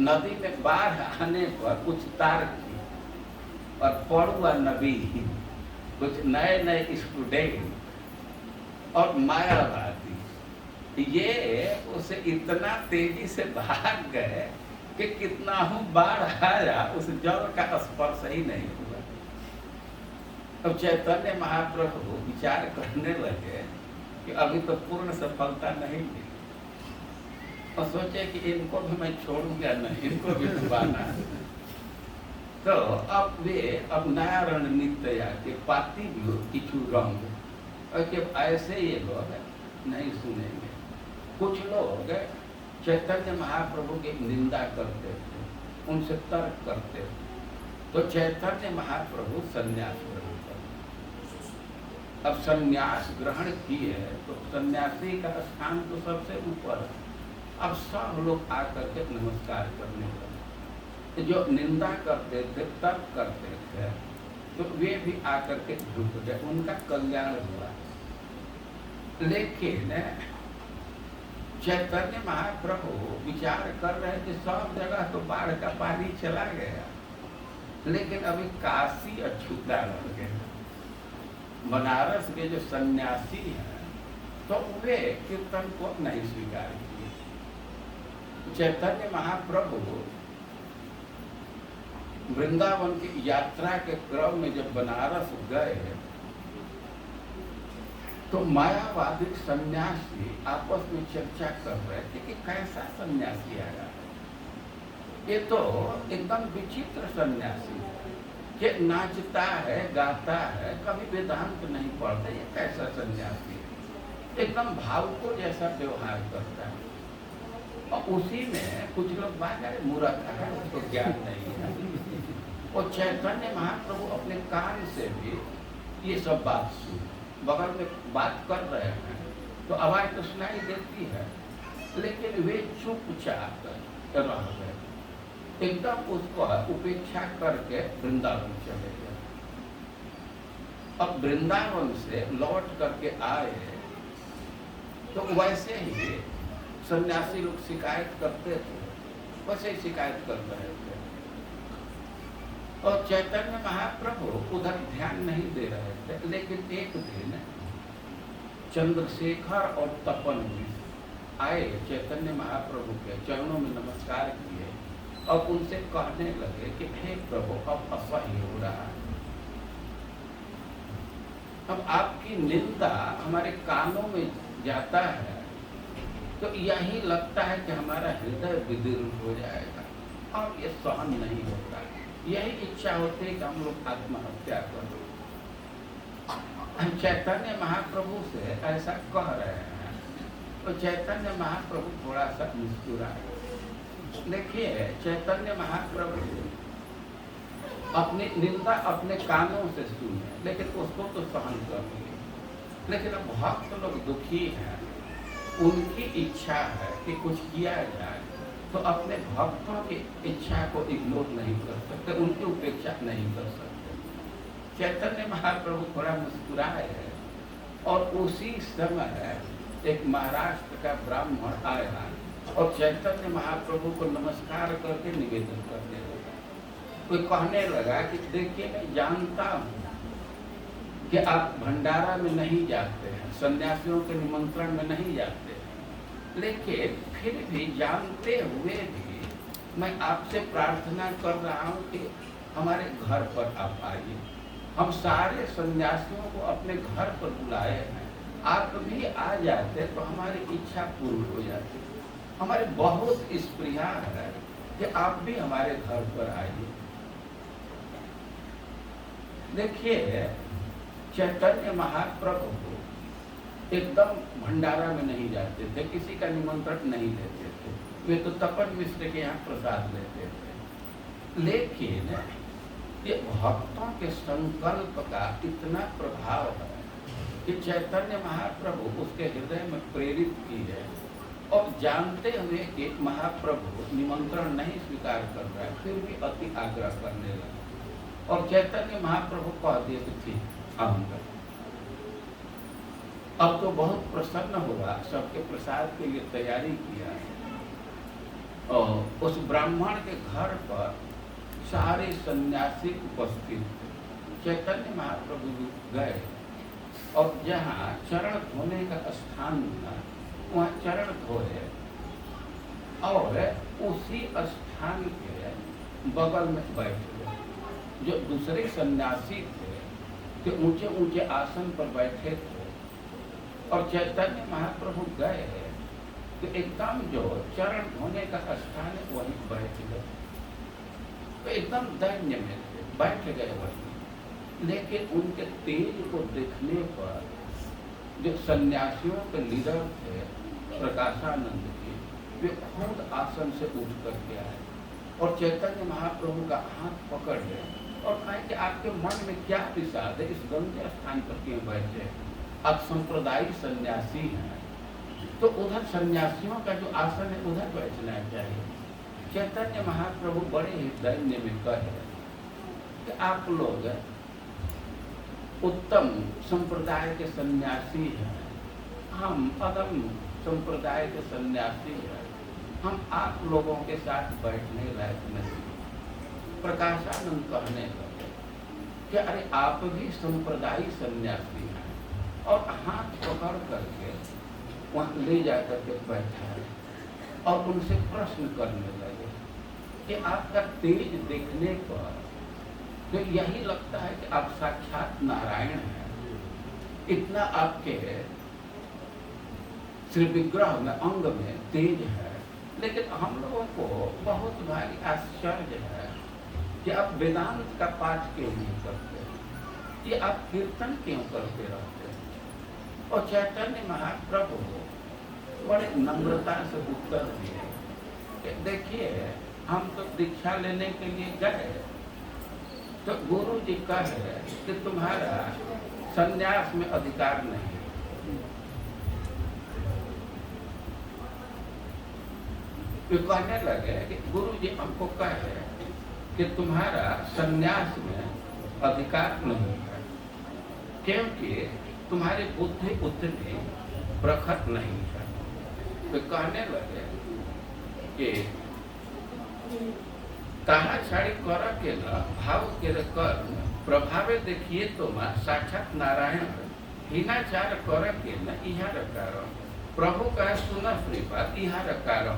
नदी में बाढ़ आने पर कुछ तार की और पढ़ुआ नबी, कुछ नए नए स्टूडेंट और मायावादी, ये उसे इतना तेजी से भाग गए कि कितना हूँ बाढ़ आया, उस जल का स्पर्श ही नहीं हुआ। अब चैतन्य महाप्रभु विचार करने लगे कि अभी तो पूर्ण सफलता नहीं मिली, और सोचे कि इनको भी मैं छोड़ूंगा नहीं, इनको भी डुबाना। तो अब नया रणनीति के पाती भी किचू रंग, और कि ऐसे ये लोग नहीं सुनेंगे। कुछ लोग चैतन्य महाप्रभु की निंदा करते थे, उनसे तर्क करते थे, तो चैतन्य महाप्रभु संन्यास ग्रहण करते। अब संन्यास ग्रहण किए तो सन्यासी का स्थान तो सबसे ऊपर है, अब सब लोग आकर के नमस्कार करने लगे। जो निंदा करते थे, तर्क करते थे, तो वे भी आकर के झुक गए, उनका कल्याण हुआ। लेकिन चैतन्य महाप्रभु विचार कर रहे थे, सब जगह तो बाढ़ का पानी चला गया, लेकिन अभी काशी अछूता रह गया। बनारस के जो सन्यासी हैं, तो वे कीर्तन को नहीं स्वीकार किए। चैतन्य महाप्रभु वृंदावन की यात्रा के क्रम में जब बनारस गए, तो मायावादी सन्यासी आपस में चर्चा कर रहे थे कि कैसा सन्यासी आया है। ये तो एकदम विचित्र सन्यासी है कि नाचता है, गाता है, कभी वेदांत नहीं पढ़ता। ये कैसा सन्यासी है, एकदम भावुकों जैसा व्यवहार करता है। और उसी में कुछ लोग बात है, मूर्ख है, उसको ज्ञान नहीं है। और चैतन्य महाप्रभु अपने कान से भी ये सब बात सुन, बगल में बात कर रहे हैं तो आवाज तो सुनाई देती है, लेकिन वे चुपचाप रह गए, एकदम उसको उपेक्षा करके वृंदावन चले गए। अब वृंदावन से लौट करके आए तो वैसे ही सन्यासी लोग शिकायत करते थे, वैसे ही शिकायत कर रहे थे। और चैतन्य महाप्रभु उधर ध्यान नहीं दे रहे थे। लेकिन एक दिन चंद्रशेखर और तपन आए, चैतन्य महाप्रभु के चरणों में नमस्कार किए और उनसे कहने लगे कि हे प्रभु, अब असह्य हो रहा है, अब आपकी निंदा हमारे कानों में जाता है तो यही लगता है कि हमारा हृदय विदीर्ण हो जाएगा और ये सहन नहीं होता। यही इच्छा होती है कि हम लोग आत्महत्या करें। चैतन्य महाप्रभु से ऐसा कह रहे हैं तो चैतन्य महाप्रभु थोड़ा सा मुस्कुराए। देखिए, चैतन्य महाप्रभु अपनी निंदा अपने कानों से सुने, लेकिन उसको तो सहन कर लिए। लेकिन अब भक्त लोग दुखी हैं, उनकी इच्छा है कि कुछ किया जाए, तो अपने भक्तों की इच्छा को इग्नोर नहीं कर सकते, उनकी उपेक्षा नहीं कर सकते। चैतन्य महाप्रभु थोड़ा मुस्कुराए और उसी समय एक महाराष्ट्र का ब्राह्मण आया और चैतन्य महाप्रभु को नमस्कार करके निवेदन करने लगा। कोई कहने लगा कि देखिए, मैं जानता हूँ कि आप भंडारा में नहीं जाते हैं, सन्यासियों के निमंत्रण में नहीं जाते हैं, लेकिन फिर भी जानते हुए भी मैं आपसे प्रार्थना कर रहा हूँ कि हमारे घर पर आप आइए। हम सारे सन्यासियों को अपने घर पर बुलाए हैं, आप भी आ जाते तो हमारी इच्छा पूर्ण हो जाती। हमारे बहुत स्प्रिया है कि आप भी हमारे घर पर आइए। देखिए, चैतन्य महाप्रभु एकदम भंडारा में नहीं जाते थे, किसी का निमंत्रण नहीं देते थे, वे तो तपन मिश्र के यहाँ प्रसाद लेते थे। लेकिन ये भक्तों के संकल्प का इतना प्रभाव है कि चैतन्य महाप्रभु उसके हृदय में प्रेरित की है और जानते हुए कि महाप्रभु निमंत्रण नहीं स्वीकार कर रहा है, फिर भी अति आग्रह करने लगा। और चैतन्य महाप्रभु कह दिए कि ठीक, आऊंगा। अब तो बहुत प्रसन्न हुआ, सबके प्रसाद के लिए तैयारी किया और उस ब्राह्मण के घर पर सारे सन्यासी उपस्थित थे। चैतन्य महाप्रभु गए और जहाँ चरण धोने का स्थान था वहाँ चरण धोए और उसी स्थान के बगल में बैठ गए। जो दूसरे सन्यासी थे जो ऊंचे ऊंचे आसन पर बैठे थे और चैतन्य महाप्रभु गए तो एकदम जो चरण धोने का स्थान है वहीं बैठ गए। तो एकदम दैन्य में थे, बैठ गए वहीं। लेकिन उनके तेज को देखने पर जो सन्यासियों के लीडर थे प्रकाशानंद जी, वे खुद आसन से उठ करके आए और चैतन्य महाप्रभु का हाथ पकड़ गए और कहे कि आपके मन में क्या विषाद है, इस गंदे स्थान पर क्यों बैठे? आप संप्रदायिक सन्यासी हैं, तो उधर सन्यासियों का जो आसन है उधर बैठना चाहिए। चैतन्य महाप्रभु बड़े ही दैन्य में कहे कि आप लोग उत्तम संप्रदाय के सन्यासी हैं, हम अदम संप्रदाय के सन्यासी हैं, हम आप लोगों के साथ बैठने लायक नहीं। प्रकाशानंद कहने लगे कि अरे आप भी संप्रदायी सन्यासी हैं, और हाथ पकड़ करके वहाँ ले जाकर के बैठाए और उनसे प्रश्न करने लगे कि आपका तेज देखने पर तो यही लगता है कि आप साक्षात नारायण हैं। इतना आपके श्री विग्रह में अंग में तेज है, लेकिन हम लोगों को बहुत भारी आश्चर्य है कि आप वेदांत का पाठ क्यों नहीं करते, कि आप कीर्तन क्यों करते रहते। और चैतन्य महाप्रभु बड़े नम्रता से उत्तर दिए कि देखिए, हम तो दीक्षा लेने के लिए गए तो गुरु जी कहे कि तुम्हारा संन्यास में अधिकार नहीं। वे कहने लगे कि गुरु जी हमको कहे कि तुम्हारा संन्यास में अधिकार नहीं है, क्योंकि तुम्हारी बुद्धि उतनी प्रखर नहीं है। वे कहने लगे कि ताहा छाड़ी कर के न भाव के कर्म प्रभावे देखिए तो साक्षात नारायण हीनाचार कर के न इहार कारण प्रभु का सुना श्रीपाद इहार कारण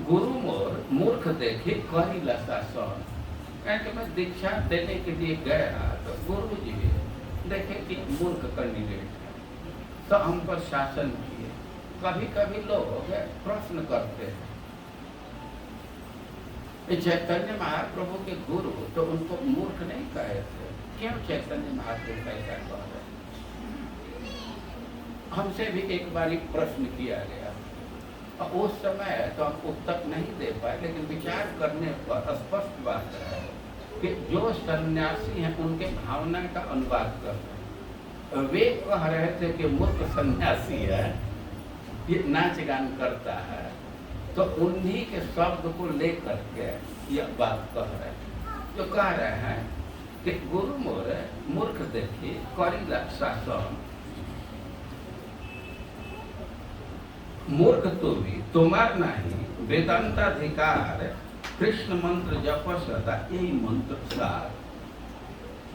गुरु मोर मूर्ख देखे करी शासन। कि मैं दीक्षा देने के लिए गया तो गुरु जी देखे कि मूर्ख कैंडिडेट है, तो हम पर शासन किए। कभी कभी लोग प्रश्न करते हैं, चैतन्य महाप्रभु के गुरु तो उनको मूर्ख नहीं कहे थे, क्यों चैतन्य महाप्रभु ऐसा कह रहे? हमसे भी एक बार प्रश्न किया गया, और उस समय तो हम उत्तर नहीं दे पाए, लेकिन विचार करने पर स्पष्ट बात है कि जो सन्यासी हैं उनके भावना का अनुवाद कर रहे हैं। वे कह रहे थे कि मूर्ख सन्यासी है, ये नाच गान करता है, तो उन्हीं के शब्द को लेकर के यह बात कह रहे हैं। जो कह रहे हैं कि गुरु मोर मूर्ख देखी करीला शासन, मूर्ख तो भी तुम्हार नहीं वेदांताधिकार कृष्ण मंत्र जप सदा यही मंत्र सार।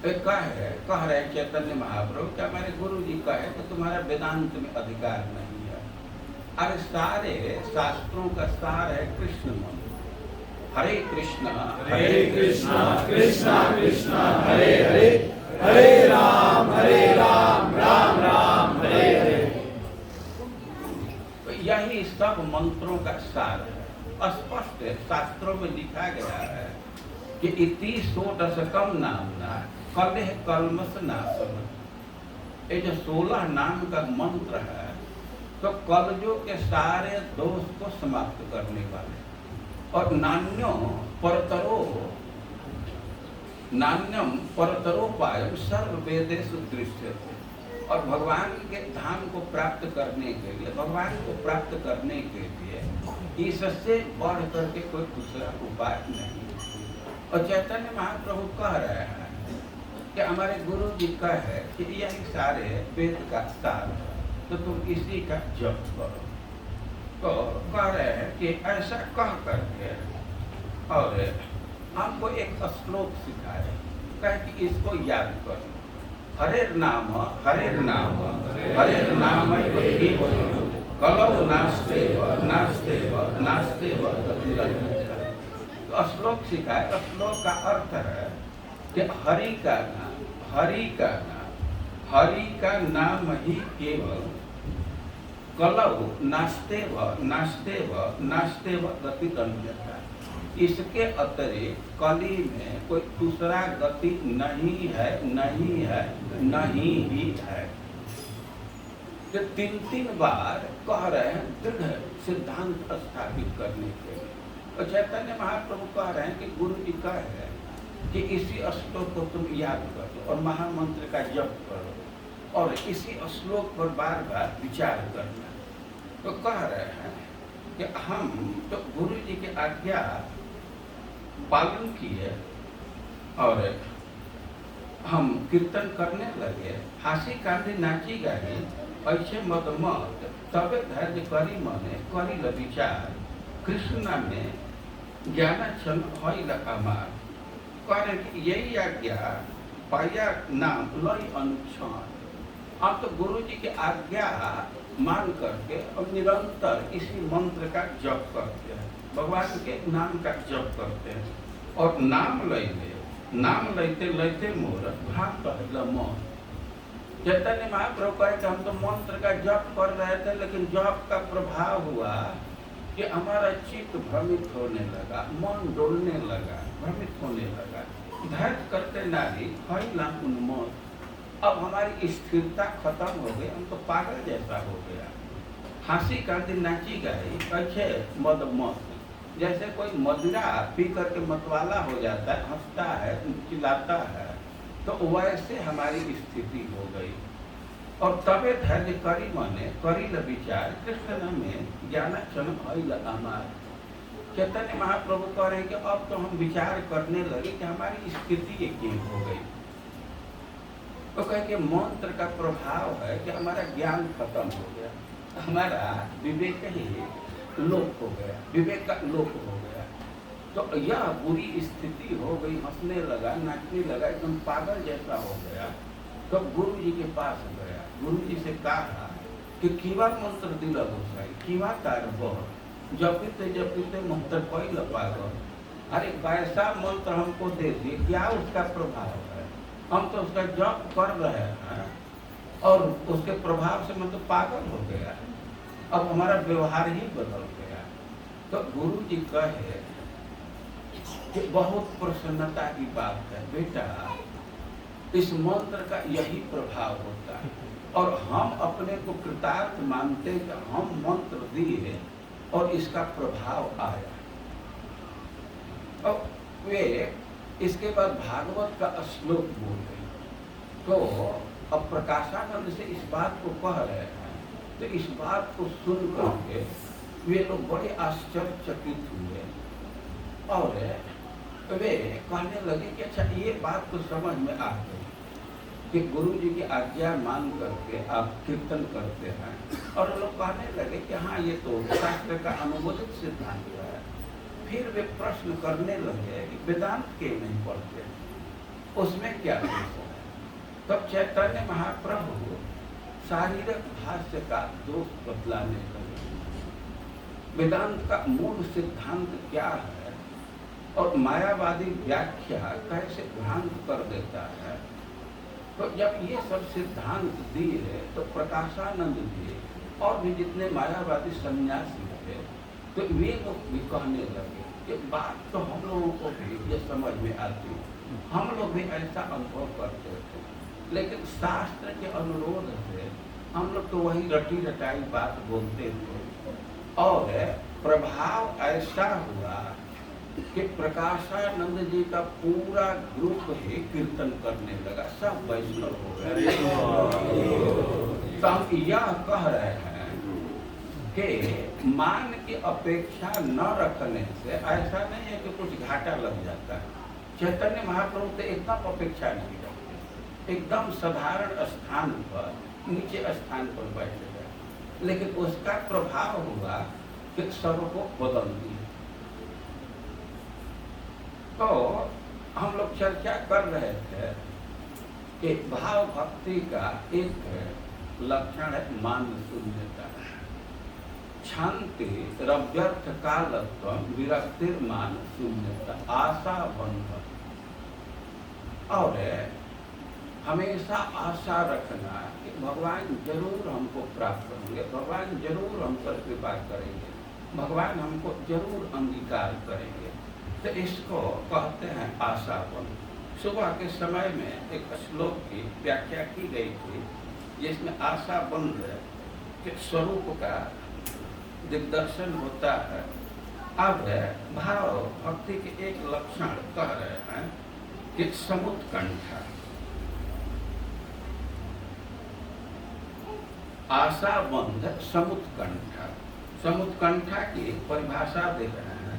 कह रहे चैतन्य महाप्रभु कि हमारे गुरु जी कहे तो तुम्हारा वेदांत में अधिकार नहीं है। अरे सारे शास्त्रों का सार है कृष्ण मंत्र, हरे कृष्णा कृष्णा कृष्णा हरे हरे, हरे राम राम राम हरे हरे। यही सब मंत्रों का सार है। स्पष्ट शास्त्रों में लिखा गया है कि इति षोडशकम नामना कलेह कल्मष नाशम। ये जो 16 नाम का मंत्र है तो कलजों के सारे दोष को समाप्त करने वाले, और नान्यम परतरोपायम सर्व वेदेषु दृश्यते। और भगवान के धाम को प्राप्त करने के लिए, भगवान को प्राप्त करने के लिए इससे बढ़ करके कोई दूसरा उपाय नहीं। और चैतन्य महाप्रभु कह रहे हैं कि हमारे गुरु जी कहे कि यही सारे वेद का सार है, तो तुम इसी का जप करो। तो कह रहे हैं कि ऐसा कह करके और हमको एक श्लोक सिखाए, कहे कि इसको याद करो। हरे नाम कलौ नास्तेव गतिरन्यथा। तो श्लोक सिखाए। श्लोक का अर्थ है कि हरि का नाम ही केवल कलौ नास्तेव गतिरन्यथा। इसके अतिरिक्त कली में कोई दूसरा गति नहीं है, नहीं ही है। तो 3 बार कह रहे हैं दृढ़ सिद्धांत स्थापित करने के लिए। और चैतन्य महाप्रभु कह रहे हैं कि गुरु जी कह रहे हैं कि इसी श्लोक को तुम याद करो और महामंत्र का जप करो। और इसी श्लोक पर बार बार विचार करना। तो कह रहे हैं कि हम तो गुरु जी की आज्ञा पालन किए और हम कीर्तन करने लगे, हंसी कांदी नाची गाई, ऐसे मद मत तबे धैर्य करी मने करी ल विचार, कृष्ण में ज्ञानाक्षण होइल अमार। कह कि यही आज्ञा पाया नाम लय अनुक्षण। अब तो गुरु जी की आज्ञा मान करके अब निरंतर इसी मंत्र का जप करते हैं, भगवान के नाम का जप करते हैं। और नाम लेते लेते मोर भ्रांत है मोर। चैतन्य महाप्रभु कहे कि हम तो मंत्र का जप कर रहे थे, लेकिन जप का प्रभाव हुआ कि हमारा चित्त भ्रमित होने लगा, मन डोलने लगा, भ्रमित होने लगा। धैर्य करते नारी हईला उन्मोद। अब हमारी स्थिरता खत्म हो गई, हम तो पागल जैसा हो गया। हंसी कांदी नाची गई कैसे मद मस्त, जैसे कोई मदिरा पी करके मतवाला हो जाता है, हंसता है, चिल्लाता है, तो वैसे हमारी स्थिति हो गई। और तबे धैर्य करी मने करी ल विचार, कृष्ण में ज्ञानाक्षण भइल अमार। चैतन्य महाप्रभु कह रहे हैं कि अब तो हम विचार करने लगे कि हमारी स्थिति क्यों हो गई। तो कहे कि मंत्र का प्रभाव है कि हमारा ज्ञान खत्म हो गया, हमारा विवेक ही लोप हो गया, विवेक का लोप हो गया। तो यह बुरी स्थिति हो गई, हंसने लगा, नाचने लगा, एकदम पागल जैसा हो गया। तो गुरु जी के पास गया, गुरु जी से कहा कि कीवा मंत्र दिला गोसाई, कीवा तार बह, जपते मंत्र कोई लपागो। अरे वैसा मंत्र हमको दे दिए, क्या उसका प्रभाव है? हम तो उसका जप कर रहे हैं और उसके प्रभाव से मतलब पागल हो गया, अब हमारा व्यवहार ही बदल गया। तो गुरु जी कहे कि बहुत प्रसन्नता की बात है बेटा, इस मंत्र का यही प्रभाव होता है। और हम अपने को कृतार्थ मानते कि हम मंत्र दिए और इसका प्रभाव आया। और वे इसके बाद भागवत का श्लोक बोल रहे, तो अब प्रकाशानंद से इस बात को कह रहे हैं। तो इस बात को सुन करके वे लोग बड़े आश्चर्यचकित हुए और वे कहने लगे कि अच्छा ये बात तो समझ में आ गई कि गुरु जी की आज्ञा मान करके आप कीर्तन करते हैं। और लोग कहने लगे कि हाँ ये तो शास्त्र का अनुमोदित सिद्धांत है। फिर वे प्रश्न करने लगे कि वेदांत क्यों नहीं पढ़ते, उसमें क्या दोष है। तब चैतन्य महाप्रभु शारीरिक भाष्य का दोष बतलाने लगे, वेदांत का मूल सिद्धांत क्या है और मायावादी व्याख्या कैसे भ्रांत कर देता है। तो जब ये सब सिद्धांत दिए तो प्रकाशानंद जी और भी जितने मायावादी सन्यासी थे तो वे लोग भी कहने लगे कि बात तो हम लोगों को भी ये समझ में आती, हम लोग भी ऐसा अनुभव करते थे, लेकिन शास्त्र के अनुरोध से हम लोग तो वही रटी रटाई बात बोलते थे। और प्रभाव ऐसा हुआ कि प्रकाशानंद जी का पूरा ग्रुप ही कीर्तन करने लगा, सब वैष्णव हो गए। तो हम यह कह रहे हैं कि मान की अपेक्षा न रखने से ऐसा नहीं है कि कुछ घाटा लग जाता है। चैतन्य महाप्रभु तो एकदम अपेक्षा नहीं रखते, एकदम साधारण स्थान पर नीचे स्थान पर बैठे गए, लेकिन उसका प्रभाव हुआ कि सबको बदल दिया। तो हम लोग चर्चा कर रहे थे कि भाव भक्ति का एक लक्षण है मान शून्यता, शांति रव्यर्थ कालत्व विरक्तिर मान शून्यता, आशा बंधन। और हमेशा आशा रखना कि भगवान जरूर हमको प्राप्त होंगे, भगवान जरूर हम पर कृपा करेंगे, भगवान हमको जरूर अंगीकार करेंगे। तो इसको कहते हैं आशावन। सुबह के समय में एक श्लोक की व्याख्या की गई थी जिसमें आशाबंध के स्वरूप का दिग्दर्शन होता है। अब भाव भक्ति के एक लक्षण कह रहे हैं कि समुत्कंठा। आशाबंध समुत्कंठ। समुत्कंठा की परिभाषा दे रहे हैं।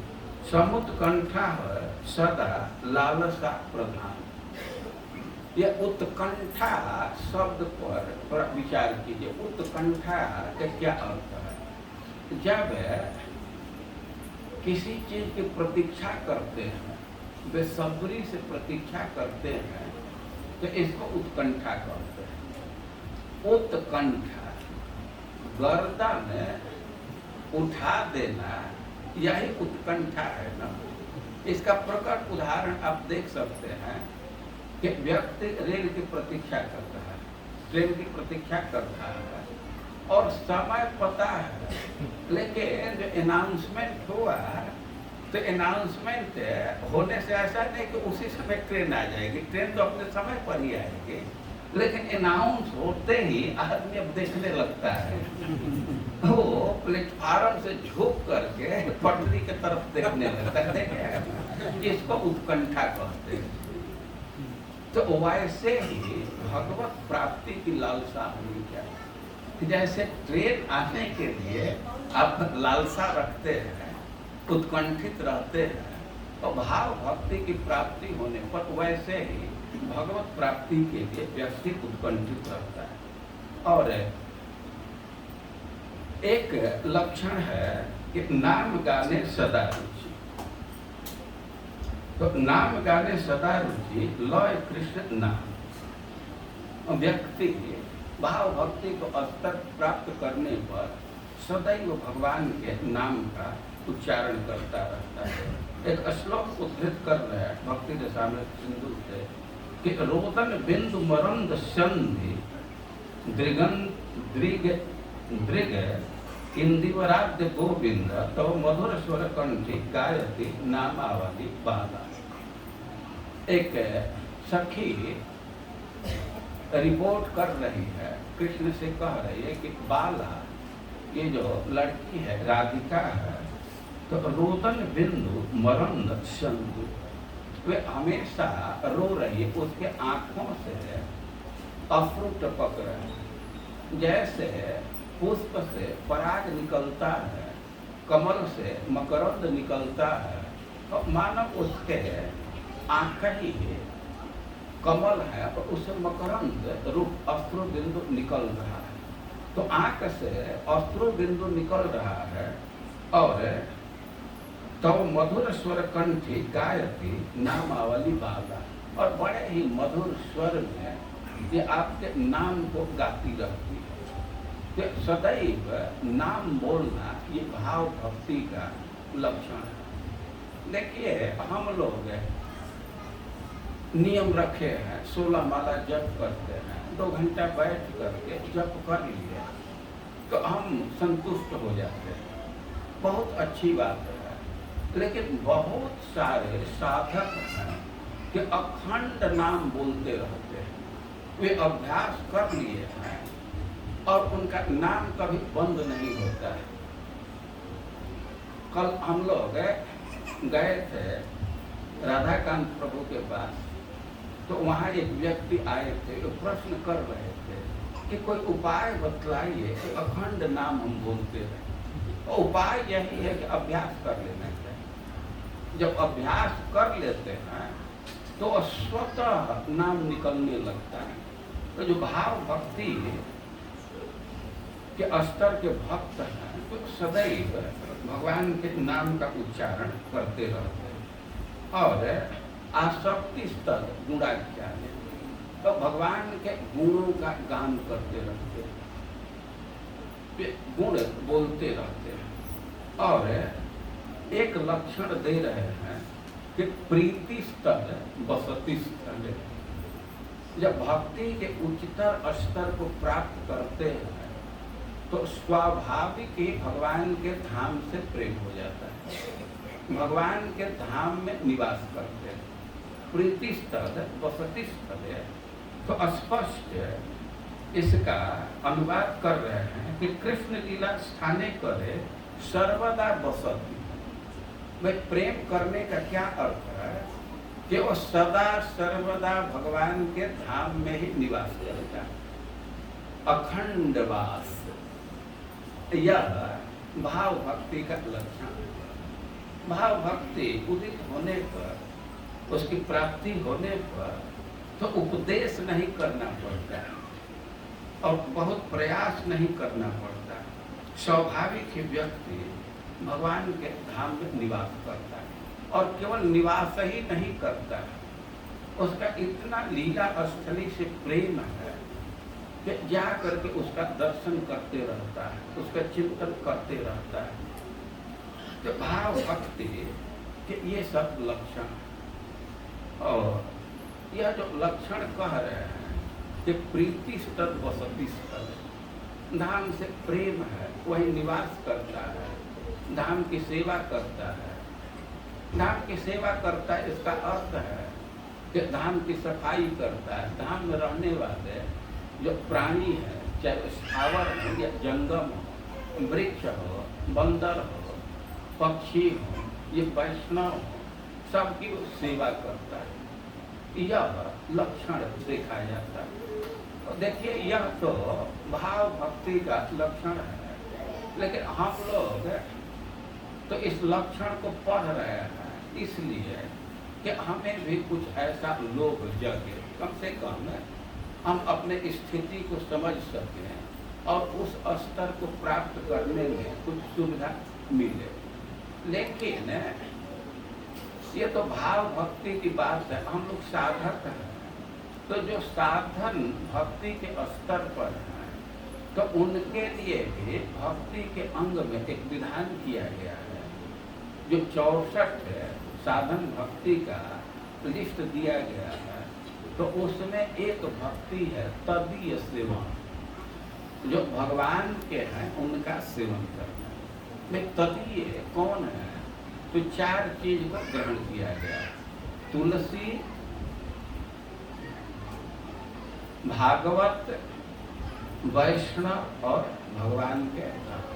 समुत्कंठा है सदा लालसा प्रधान। यह उत्कंठा शब्द पर थोड़ा विचार कीजिए। उत्कंठा का क्या अर्थ है? जब किसी चीज की प्रतीक्षा करते हैं, बेसब्री से प्रतीक्षा करते हैं, तो इसको उत्कंठा कहते हैं। उत्कंठा गर्दन उठा देना, यही उत्कंठा है ना। इसका प्रकट उदाहरण आप देख सकते हैं कि व्यक्ति रेल की प्रतीक्षा करता है, ट्रेन की प्रतीक्षा करता है और समय पता है, लेकिन जो अनाउंसमेंट हुआ तो अनाउंसमेंट होने से ऐसा नहीं कि उसी समय ट्रेन आ जाएगी। ट्रेन तो अपने समय पर ही आएगी, लेकिन अनाउंस होते ही आदमी अब देखने लगता है। वो प्लेटफार्म से झुक करके पटरी की तरफ देखने लगता है। इसको उत्कंठा कहते हैं। तो वैसे ही भगवत प्राप्ति की लालसा होनी चाहिए। जैसे ट्रेन आने के लिए आप लालसा रखते हैं, उत्कंठित रहते हैं, तो भाव भक्ति की प्राप्ति होने पर वैसे ही भगवत प्राप्ति के लिए व्यक्ति उत्कंठित रहता है। और एक लक्षण है कि नाम गाने सदा रुचि। तो नाम गाने सदा रुचि, लय कृष्ण नाम। व्यक्ति भाव भक्ति को स्तर प्राप्त करने पर सदैव भगवान के नाम का उच्चारण करता रहता है। एक श्लोक उद्धृत कर रहे हैं भक्ति रसामृत सिंधु से कि रोदन बिंदु मरंद संधि दृग इंदिवराध्य गोविंद तो मधुर स्वर कंठी गायत्री नामावली बाला। एक सखी रिपोर्ट कर रही है, कृष्ण से कह रही है कि बाला, ये जो लड़की है राधिका है, तो रोदन बिंदु मरंद संधि, वे हमेशा रो रही है। उसके आंखों से अश्रु टपक रहे हैं। जैसे पुष्प से पराग निकलता है, कमल से मकरंद निकलता है, तो मानव उसके आंख ही कमल है और उससे मकरंद रूप अश्रु बिंदु निकल रहा है। तो आंख से अश्रु बिंदु निकल रहा है और तो मधुर स्वर कंठी गायत्री नामावली बाला, और बड़े ही मधुर स्वर में ये आपके नाम को गाती रहती है। कि सदैव नाम बोलना ये भाव भक्ति का लक्षण है। देखिए हम लोग नियम रखे हैं, 16 माला जप करते हैं, 2 घंटा बैठ करके जप कर लिए तो हम संतुष्ट हो जाते हैं, बहुत अच्छी बात है। लेकिन बहुत सारे साधक हैं कि अखंड नाम बोलते रहते हैं, वे अभ्यास कर लिए हैं और उनका नाम कभी बंद नहीं होता है। कल हम लोग गए थे राधाकांत प्रभु के पास, तो वहाँ एक व्यक्ति आए थे, वो प्रश्न कर रहे थे कि कोई उपाय बतलाइए कि अखंड नाम हम बोलते रहे। तो उपाय यही है कि अभ्यास कर लेना चाहिए। जब अभ्यास कर लेते हैं तो स्वतः नाम निकलने लगता है। तो जो भाव भक्ति के स्तर के भक्त हैं तो सदैव भगवान के नाम का उच्चारण करते रहते हैं। और आसक्ति स्तर गुणाचार्य, तो भगवान के गुणों का गान करते रहते हैं, गुण बोलते रहते हैं। और एक लक्षण दे रहे हैं कि प्रीति स्तर बसती स्तर। जब भक्ति के उच्चतर स्तर को प्राप्त करते हैं तो स्वाभाविक ही भगवान के धाम से प्रेम हो जाता है, भगवान के धाम में निवास करते हैं। प्रीति स्तर बसती स्तर है। तो स्पष्ट इसका अनुवाद कर रहे हैं कि कृष्ण लीला स्थाने करे सर्वदा बसती। भाई प्रेम करने का क्या अर्थ है कि वो सदा सर्वदा भगवान के धाम में ही निवास करता है। अखंड वास, यह भाव भक्ति का लक्षण। भाव भक्ति उदित होने पर, उसकी प्राप्ति होने पर तो उपदेश नहीं करना पड़ता और बहुत प्रयास नहीं करना पड़ता। स्वाभाविक ही व्यक्ति भगवान के धाम में निवास करता है और केवल निवास ही नहीं करता है, उसका इतना लीला स्थली से प्रेम है कि जा करके उसका दर्शन करते रहता है, उसका चिंतन करते रहता है। तो भाव भक्ति के ये सब लक्षण है। और यह जो लक्षण कह रहे हैं कि प्रीति तद वसति स्थल, धाम से प्रेम है, वही निवास करता है, धाम की सेवा करता है। धाम की सेवा करता है, इसका अर्थ है कि धाम की सफाई करता है। धाम में रहने वाले जो प्राणी है, चाहे स्थावर हो या जंगम हो, वृक्ष हो, बंदर हो, पक्षी हो, ये वैष्णव हो, सबकी वो सेवा करता है। यह लक्षण देखा जाता है। तो देखिए, यह तो भाव भक्ति का लक्षण है, लेकिन हम लोग तो इस लक्षण को पढ़ रहे हैं इसलिए कि हमें भी कुछ ऐसा लोभ जगे, कम से कम हम अपने स्थिति को समझ सकें और उस स्तर को प्राप्त करने में कुछ सुविधा मिले। लेकिन ये तो भाव भक्ति की बात है, हम लोग साधक हैं, तो जो साधन भक्ति के स्तर पर हैं, तो उनके लिए भी भक्ति के अंग में एक विधान किया गया है। जो 64 साधन भक्ति का लिस्ट दिया गया है, तो उसमें एक भक्ति है तदीय सेवन, जो भगवान के हैं उनका सेवन करना। में तदीय कौन है? तो 4 चीज को ग्रहण किया गया, तुलसी, भागवत, वैष्णव और भगवान के धाम।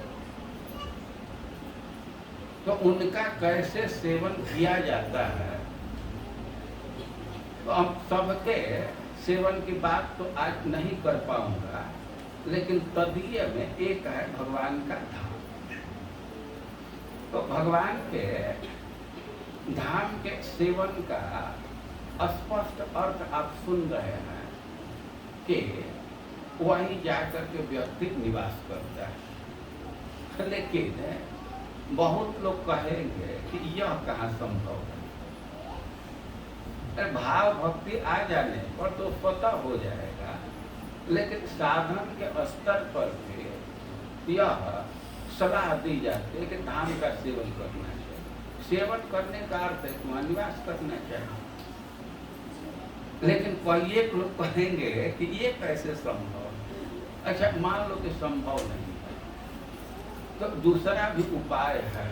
तो उनका कैसे सेवन किया जाता है, तो हम सबके सेवन की बात तो आज नहीं कर पाऊंगा, लेकिन तदीय में एक है भगवान का धाम। तो भगवान के धाम के सेवन का स्पष्ट अर्थ आप सुन रहे हैं कि वहीं जाकर के व्यक्ति निवास करता है। लेकिन बहुत लोग कहेंगे कि यह कहाँ संभव है। भाव भक्ति आ जाने पर तो स्वतः हो जाएगा, लेकिन साधन के स्तर पर भी यह सलाह दी जाती है कि धाम का सेवन करना चाहिए। सेवन करने का अर्थ है वहाँ निवास करना चाहिए। लेकिन कोई एक लोग कहेंगे कि ये कैसे संभव है। अच्छा, मान लो कि संभव नहीं है, तो दूसरा भी उपाय है।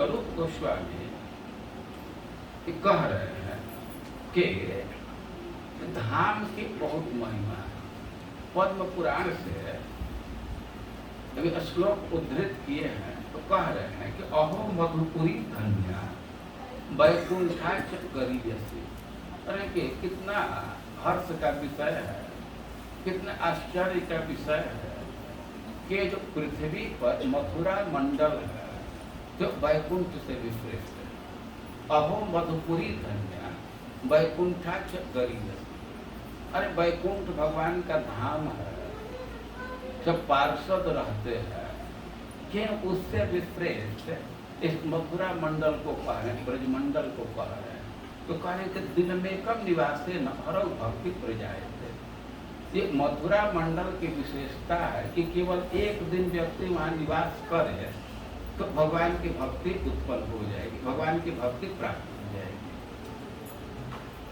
रूप गोस्वामी कह रहे हैं कि धाम की बहुत महिमा है। पद्म पुराण से अभी श्लोक उद्धृत किए हैं, तो कह रहे हैं कि अहो मधुपुरी धन्या वैकुंठाच गरीयसी। अरे कि कितना हर्ष का विषय है, कितना आश्चर्य का विषय है कि जो पृथ्वी पर मथुरा मंडल है जो वैकुंठ से भी श्रेष्ठ है। अहो मधुपुरी धन्या वैकुंठाच गरीयसी। अरे वैकुंठ भगवान का धाम है, जब पार्षद रहते हैं, कि उससे भी श्रेष्ठ इस मथुरा मंडल को कह रहे हैं, ब्रजमंडल को कह रहे हैं। तो कह रहे कि दिन में कम निवासे न हरौ भक्ति प्रजाए थे। ये मथुरा मंडल की विशेषता है कि केवल एक दिन व्यक्ति वहाँ निवास करे तो भगवान की भक्ति उत्पन्न हो जाएगी, भगवान की भक्ति प्राप्त हो जाएगी।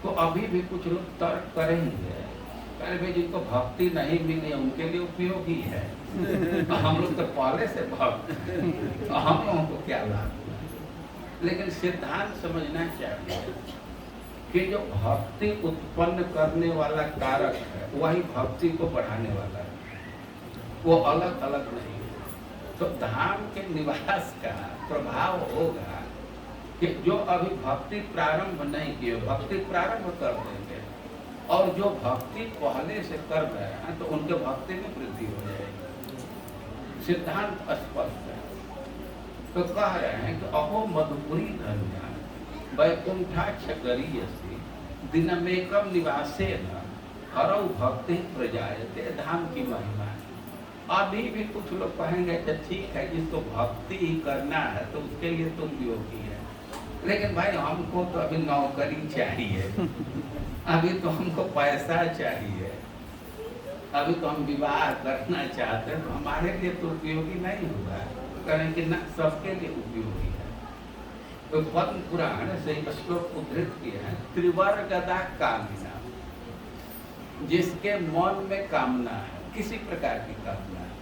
तो अभी भी कुछ लोग तर्क करेंगे, अरे भाई जिनको भक्ति नहीं मिली है उनके लिए उपयोगी है, हम लोग तो पहले से भक्त, हम लोगों को क्या लाभ। लेकिन सिद्धांत समझना चाहिए कि जो भक्ति उत्पन्न करने वाला कारक है वही भक्ति को बढ़ाने वाला है, वो अलग अलग नहीं है। तो धाम के निवास का प्रभाव होगा कि जो अभी भक्ति प्रारंभ नहीं किए, भक्ति प्रारंभ कर देंगे और जो भक्ति पहले से कर रहे हैं तो उनके भक्ति में वृद्धि हो जाएगी। सिद्धांत स्पष्ट है। तो कह रहे हैं कि अहो मधुपुरी धन्या वैकुंठा छकरीयसी दिनमेकम निवासे न हरौ भक्ति प्रजायते। धाम की महिमा है। अभी भी कुछ लोग कहेंगे कि ठीक है, जिसको भक्ति ही करना है तो उसके लिए तुम योगी है, लेकिन भाई हमको तो अभी नौकरी चाहिए, अभी तो हमको पैसा चाहिए, अभी तो हम विवाह करना चाहते हैं, तो हमारे लिए तो उपयोगी नहीं होगा। कहें कि न सबके लिए उपयोगी है। तो पद्म पुराण से श्लोक उद्धृत किए हैं, त्रिवर्गदा कामिना, जिसके मन में कामना है, किसी प्रकार की कामना है,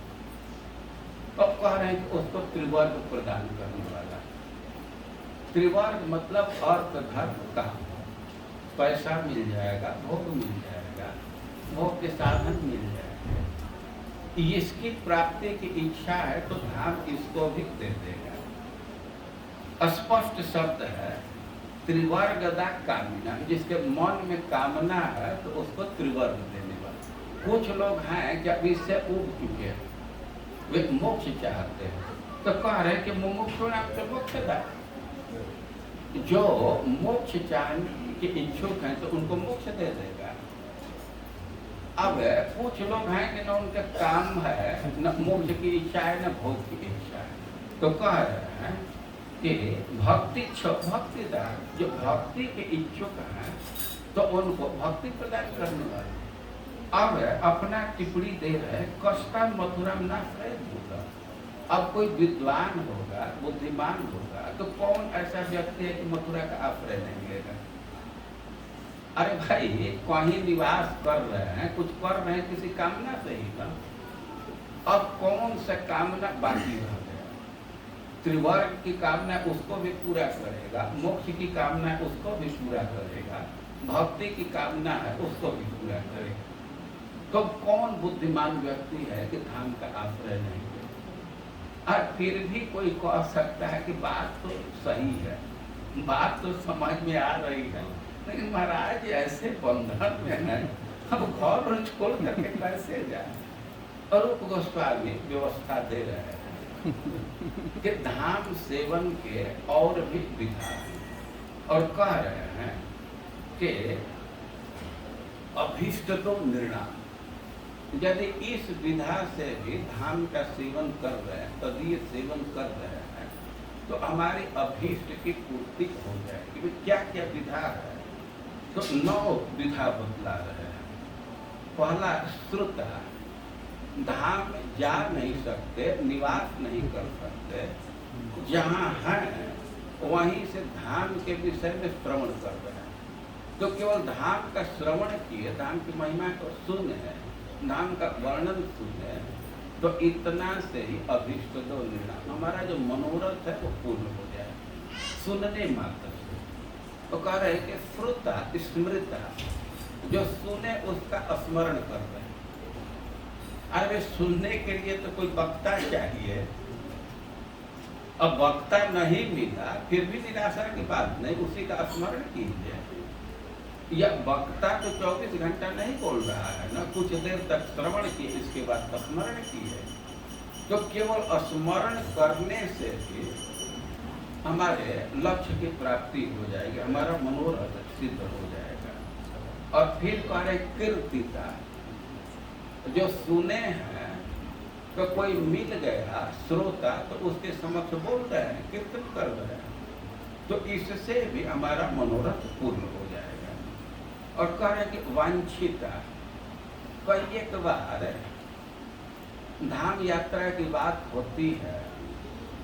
तो कह रहे हैं कि उसको त्रिवर्ग प्रदान करने वाला। त्रिवर्ग मतलब अर्थ धर्म काम। पैसा मिल जाएगा, भोग मिल जाएगा, भोग के साधन मिल जाएगा, इसकी प्राप्ति की इच्छा है तो धाम इसको भी दे देगा। स्पष्ट शब्द है त्रिवर्गदा कामिना, जिसके मन में कामना है तो उसको त्रिवर्ग देने वाला। कुछ लोग हैं जब इससे उब चुके हैं, वे मोक्ष चाहते हैं, तो कह रहे हैं कि मुमुक्षु नाम से मोक्ष दा। जो मोक्ष चाहने के इच्छुक हैं तो उनको मोक्ष दे देगा। अब कुछ लोग हैं कि न उनका काम है, न मोक्ष की इच्छा है, न भोग की इच्छा है, तो कह रहे हैं कि भक्तिदार जो भक्ति के इच्छुक हैं तो उनको भक्ति प्रदान करने वाले। अब अपना टिप्पणी दे रहे हैं, कष्टा मथुरा न होगा। अब कोई विद्वान होगा, बुद्धिमान होगा, तो कौन ऐसा व्यक्ति है कि मथुरा का आश्रय नहीं लेगा? अरे भाई, कहीं निवास कर रहे हैं, कुछ कर रहे हैं किसी कामना से ही ना। अब कौन सा कामना बाकी रह गया? त्रिवर्ग की कामना उसको भी पूरा करेगा, मोक्ष की कामना उसको भी पूरा करेगा, भक्ति की कामना है उसको भी पूरा करेगा। तो कौन बुद्धिमान व्यक्ति है कि धाम का आश्रय नहीं ले? और फिर भी कोई कह सकता है कि बात तो सही है, बात तो समझ में आ रही है, लेकिन महाराज ऐसे बंधन में है, हम घर छोड़ करके कैसे जाए? और रूप गोस्वामी व्यवस्था दे रहे हैं कि धाम सेवन के और भी विधा है, और कह रहे हैं कि अभीष्ट तो निर्णाम, यदि इस विधा से भी धाम का सेवन कर रहे हैं, तदीय सेवन कर रहे हैं, तो हमारी अभीष्ट की पूर्ति हो जाएगी। क्या क्या विधा है? तो 9 विधा बतला रहे हैं। पहला श्रुता, धाम जा नहीं सकते, निवास नहीं कर सकते, जहाँ हैं वहीं से धाम के विषय में श्रवण कर रहे हैं, तो केवल धाम का श्रवण किए, धाम की महिमा को सुने, धाम का वर्णन सुने, तो इतना से ही अभीष्ट दो निर्णय, हमारा जो मनोरथ है वो पूर्ण हो जाए सुनने मात्र से। तो कह रहे कि श्रुता स्मृता, जो सुने उसका स्मरण कर रहे हैं। अरे सुनने के लिए तो कोई वक्ता चाहिए, अब वक्ता नहीं मिला, फिर भी निराशा की बात नहीं, उसी का स्मरण कीजिए। या वक्ता तो 24 घंटा नहीं बोल रहा है ना, कुछ देर तक श्रवण किए, इसके बाद स्मरण किए, तो केवल स्मरण करने से भी हमारे लक्ष्य की प्राप्ति हो जाएगी, हमारा मनोरथ सिद्ध हो जाएगा। और फिर कह रहे कीर्तिता, जो सुने हैं तो कोई मिल गया श्रोता, तो उसके समक्ष बोल रहे हैं, कीर्तन कर रहे हैं, तो इससे भी हमारा मनोरथ पूर्ण हो जाएगा। और कह रहे कि वांछिता, कई एक बार धाम यात्रा की बात होती है,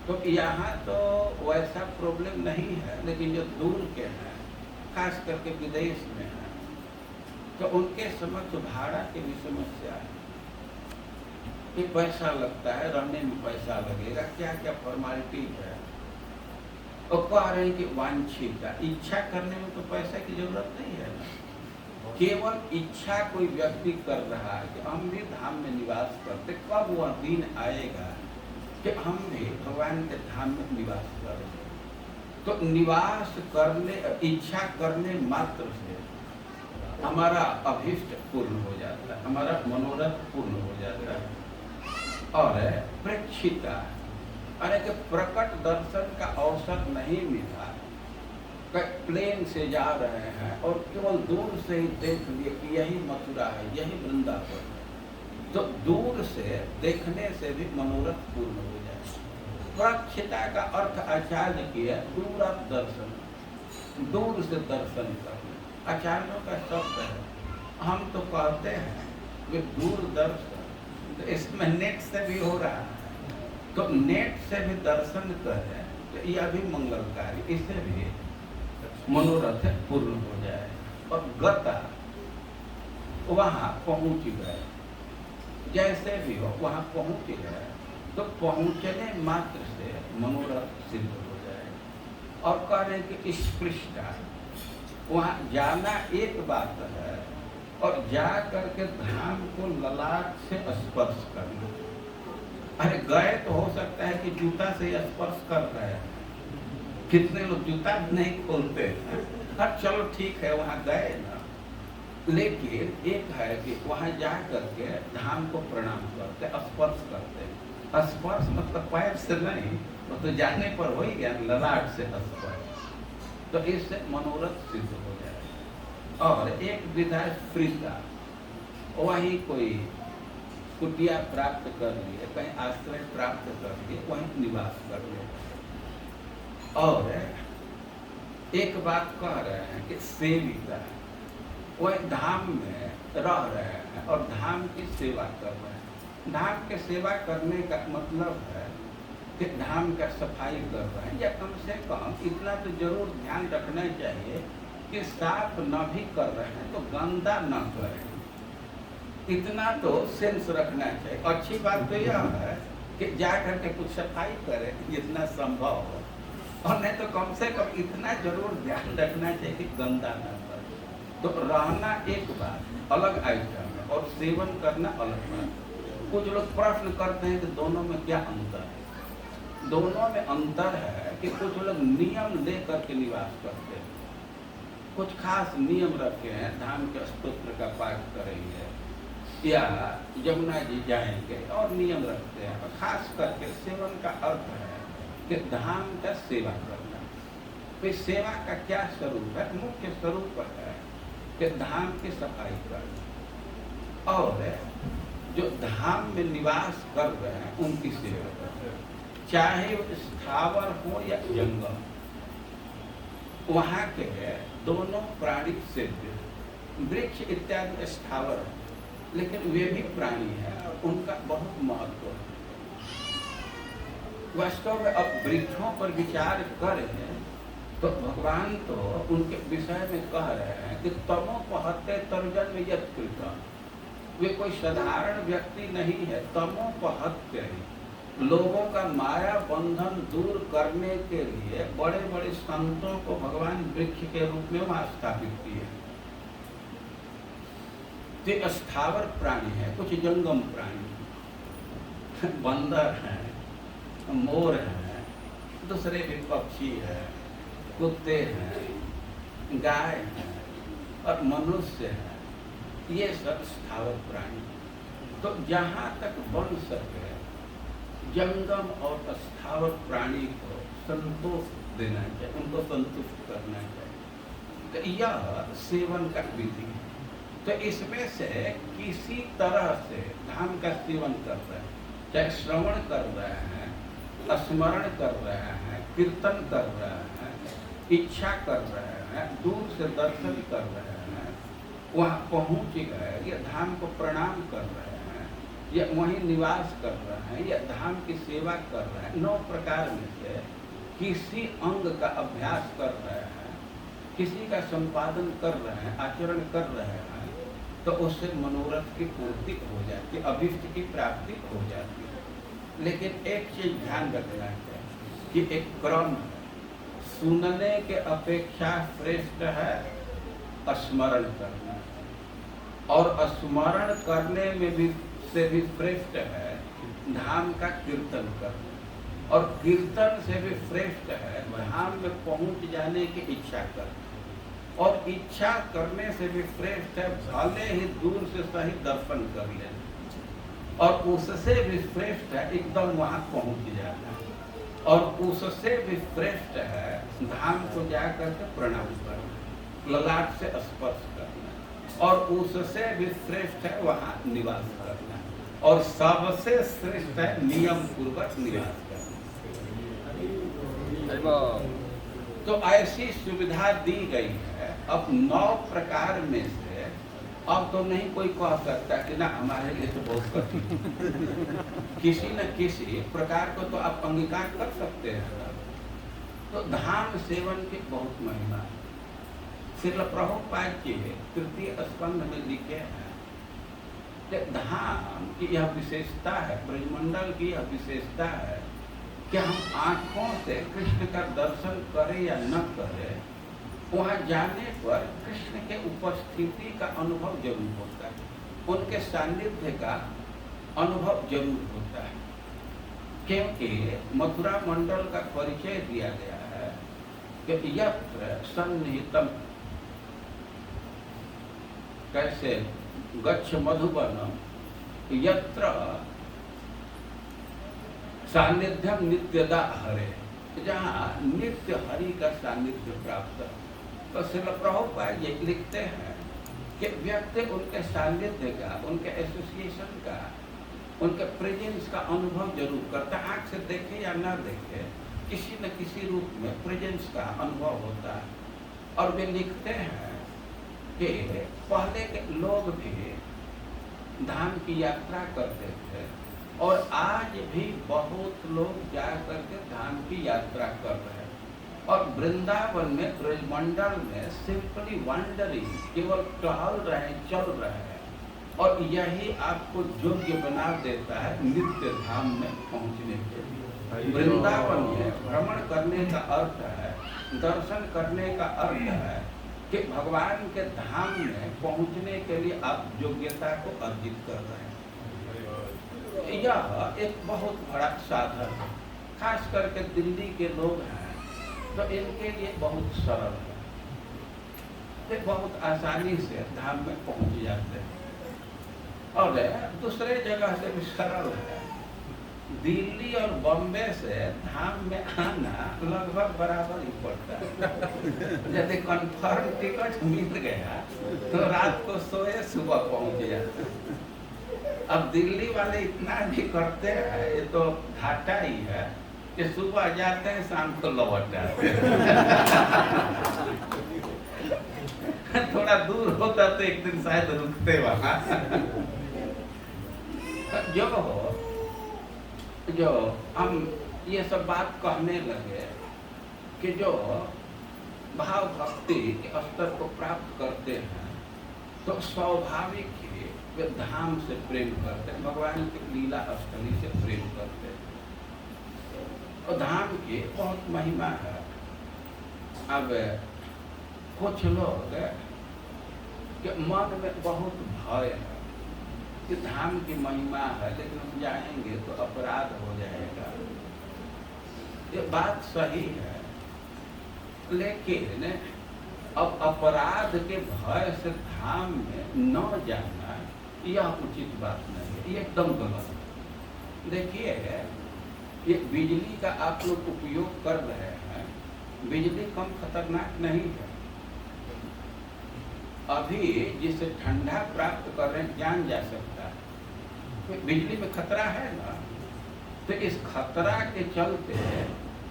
तो यहाँ तो वैसा प्रॉब्लम नहीं है, लेकिन जो दूर के हैं, खास करके विदेश में हैं, तो उनके समक्ष भाड़ा की भी समस्या है कि पैसा लगता है, रहने में पैसा लगेगा, क्या क्या फॉर्मेलिटी है। और कह रहे हैं कि वांछिता, इच्छा करने में तो पैसा की जरूरत नहीं है ना, केवल इच्छा कोई व्यक्ति कर रहा है कि हम भी धाम में निवास करते, कब वह दिन आएगा कि हम भी भगवान के धाम में निवास करेंगे। तो निवास करने, इच्छा करने मात्र से हमारा अभीष्ट पूर्ण हो जाता है, हमारा मनोरथ पूर्ण हो जाता है। और प्रेक्षिता, अरे कि प्रकट दर्शन का अवसर नहीं मिला, प्लेन से जा रहे हैं और केवल दूर से ही देख लिए कि यही मथुरा है, यही वृंदावन है, तो दूर से देखने से भी मनोरथ पूर्ण हो जाए। प्रक्षिता का अर्थ आचार्य किया दूर दर्शन, दूर से दर्शन करना आचार्यों का शब्द है। हम तो कहते हैं कि दूरदर्शन, तो इसमें नेट से भी हो रहा है, तो नेट से भी दर्शन करें तो यह भी मंगलकारी, इससे भी मनोरथ पूर्ण हो जाए। और गता, वहाँ पहुँच गए, जैसे भी हो वहाँ पहुँच गए, तो पहुँचने मात्र से मनोरथ सिद्ध हो जाए। और कह रहे कि स्पृष्टा, वहाँ जाना एक बात है और जा करके धाम को ललाट से स्पर्श करना। अरे गए तो हो सकता है कि जूता से स्पर्श कर रहे हैं, कितने लोग जूता नहीं खोलते हैं, हाँ चलो ठीक है वहाँ गए ना, लेकिन एक है कि वहाँ जा करके धाम को प्रणाम करते, स्पर्श करते। स्पर्श मतलब पैर से नहीं, वो तो जाने पर हो ही गया, ललाट से स्पर्श, तो इससे मनोरथ सिद्ध हो जाए। और एक विधा फ्रीता, वही कोई कुटिया प्राप्त कर लिए, कहीं आश्रय प्राप्त कर लिए, वहीं निवास कर लिए। और एक बात कह रहे हैं कि सेविका, वह धाम में रह रहे हैं और धाम की सेवा कर रहे हैं। धाम की सेवा करने का मतलब है कि धाम का सफाई कर रहे हैं, या कम से कम इतना तो जरूर ध्यान रखना चाहिए कि साफ न भी कर रहे हैं तो गंदा न करें, इतना तो सेंस रखना चाहिए। अच्छी बात तो यह है कि जा करके कुछ सफाई करें जितना संभव हो, और नहीं तो कम से कम इतना जरूर ध्यान रखना चाहिए कि गंदा न करें। तो रहना एक बात अलग आइटम है और सेवन करना अलग बात है। कुछ लोग प्रश्न करते हैं कि दोनों में क्या अंतर है। दोनों में अंतर है कि कुछ लोग नियम ले करके निवास करते हैं, कुछ खास नियम रखे हैं, धाम के स्तोत्र का पाठ करेंगे या यमुना जी जाएंगे और नियम रखते हैं। और खास करके सेवन का अर्थ है कि धाम का सेवा करना। तो सेवा का क्या स्वरूप है? मुख्य स्वरूप है कि धाम की सफाई करना और जो धाम में निवास कर रहे हैं उनकी सेवा करना, चाहे वो स्थावर हो या जंगम, वहाँ के दोनों प्राणी सेव्य। वृक्ष इत्यादि स्थावर है, लेकिन वे भी प्राणी हैं और उनका बहुत महत्व है। वास्तव में अब वृक्षों पर विचार करें तो भगवान तो उनके विषय में कह रहे हैं कि तमोपहत्ते तर्जन में यत् कृतम्। वे कोई साधारण व्यक्ति नहीं है, तमोपहत्ते लोगों का माया बंधन दूर करने के लिए बड़े बड़े संतों को भगवान वृक्ष के रूप में वहां स्थापित किए। तो स्थावर प्राणी है, कुछ जंगम प्राणी, बंदर है, मोर है, दूसरे भी पक्षी है, कुत्ते हैं, गाय है और मनुष्य है, ये सब स्थावर प्राणी। तो जहाँ तक बन सके जंगम और स्थावर प्राणी को संतोष देना चाहिए, उनको संतुष्ट करना चाहिए। तो यह सेवन का विधि है। तो इसमें से किसी तरह से धाम का सेवन कर रहे हैं, चाहे श्रवण कर रहे हैं, स्मरण कर रहे हैं, कीर्तन कर रहे हैं, इच्छा कर रहे हैं, दूर से दर्शन कर रहे हैं, वहाँ पहुँच गए या धाम को प्रणाम कर रहे हैं या वहीं निवास कर रहे हैं या धाम की सेवा कर रहे हैं, 9 प्रकार में से किसी अंग का अभ्यास कर रहे हैं, किसी का संपादन कर रहे हैं, आचरण कर रहे हैं, तो उससे मनोरथ की पूर्ति हो जाती, अभिष्ट की प्राप्ति हो जाती है। लेकिन एक चीज ध्यान रखना है कि एक क्रम है, सुनने के अपेक्षा श्रेष्ठ है स्मरण करना, और स्मरण करने में भी से भी श्रेष्ठ है धाम का कीर्तन करना, और कीर्तन से भी श्रेष्ठ है धाम में पहुंच जाने की इच्छा करना। और इच्छा करने से भी श्रेष्ठ है भले ही दूर से सही दर्शन कर ले, और उससे भी श्रेष्ठ है एकदम वहां पहुंच जाना, और उससे भी श्रेष्ठ है धाम को जाकर के प्रणाम करना, ललाट से स्पर्श करना, और उससे भी श्रेष्ठ है वहां निवास करना, और सबसे श्रेष्ठ है नियम पूर्वक निवास करना। तो ऐसी सुविधा दी गई है। अब 9 प्रकार में से अब तो नहीं कोई कह सकता कि ना हमारे लिए तो बहुत कठिन किसी न किसी प्रकार को तो आप अंगीकार कर सकते हैं। तो धाम सेवन की बहुत महिमा। श्रील प्रभुपाद जी तृतीय स्कंध में लिखे हैं कि धाम की यह विशेषता है, ब्रजमंडल की यह विशेषता है कि हम आँखों से कृष्ण का दर्शन करें या न करें, वहाँ जाने पर कृष्ण के उपस्थिति का अनुभव जरूर होता है, उनके सानिध्य का अनुभव जरूर होता है। क्योंकि मथुरा मंडल का परिचय दिया गया है कि यत्र सन्निहितम, कैसे गच्छ मधुबनम यत्र सानिध्यम नित्यदा हरे, जहाँ नित्य हरि का सानिध्य प्राप्त। तो श्रील प्रभुपाद ये लिखते हैं कि व्यक्ति उनके सानिध्य का, उनके एसोसिएशन का, उनके प्रेजेंस का अनुभव जरूर करता है। आँख से देखे या ना देखे, किसी न किसी रूप में प्रेजेंस का अनुभव होता है। और वे लिखते हैं कि पहले के लोग भी धाम की यात्रा करते थे, और आज भी बहुत लोग जा करके धाम की यात्रा कर रहे हैं। और वृंदावन में, ब्रजमंडल में सिंपली वंडरिंग, केवल टहल रहे हैं, चल रहे हैं, और यही आपको योग्य बना देता है नित्य धाम में पहुंचने के लिए। वृंदावन में भ्रमण करने का अर्थ है, दर्शन करने का अर्थ है कि भगवान के धाम में पहुंचने के लिए आप योग्यता को अर्जित कर रहे हैं। यह एक बहुत बड़ा साधन है। खास करके दिल्ली के लोग हैं तो इनके लिए बहुत सरल है, ये बहुत आसानी से धाम में पहुंच जाते हैं। और दूसरे जगह से भी सरल है। दिल्ली और बॉम्बे से धाम में आना लगभग बराबर ही पड़ता है। यदि कन्फर्म टिकट मिल गया तो रात को सोए, सुबह पहुंच जाते। अब दिल्ली वाले इतना भी करते हैं, ये तो घाटा ही है कि सुबह जाते हैं, शाम को लौट जाते हैं। थोड़ा दूर होता तो एक दिन शायद रुकते वहां। जो हम ये सब बात कहने लगे कि जो भाव भक्ति के स्तर को प्राप्त करते हैं तो स्वाभाविक ही वे धाम से प्रेम करते हैं, भगवान की लीला स्थली से प्रेम करते हैं। और धाम की बहुत महिमा है। अब कुछ लोग के मन में बहुत भय है कि धाम की महिमा है, लेकिन हम जाएंगे तो अपराध हो जाएगा। ये बात सही है, लेकिन अब अपराध के भय से धाम में न जाना यह उचित बात नहीं है, ये एकदम गलत है। देखिए, ये बिजली का आप लोग उपयोग कर रहे हैं, बिजली कम खतरनाक नहीं है। अभी जिसे ठंडा प्राप्त कर रहे हैं जान जा सकता है, तो बिजली में खतरा है ना। तो इस खतरा के चलते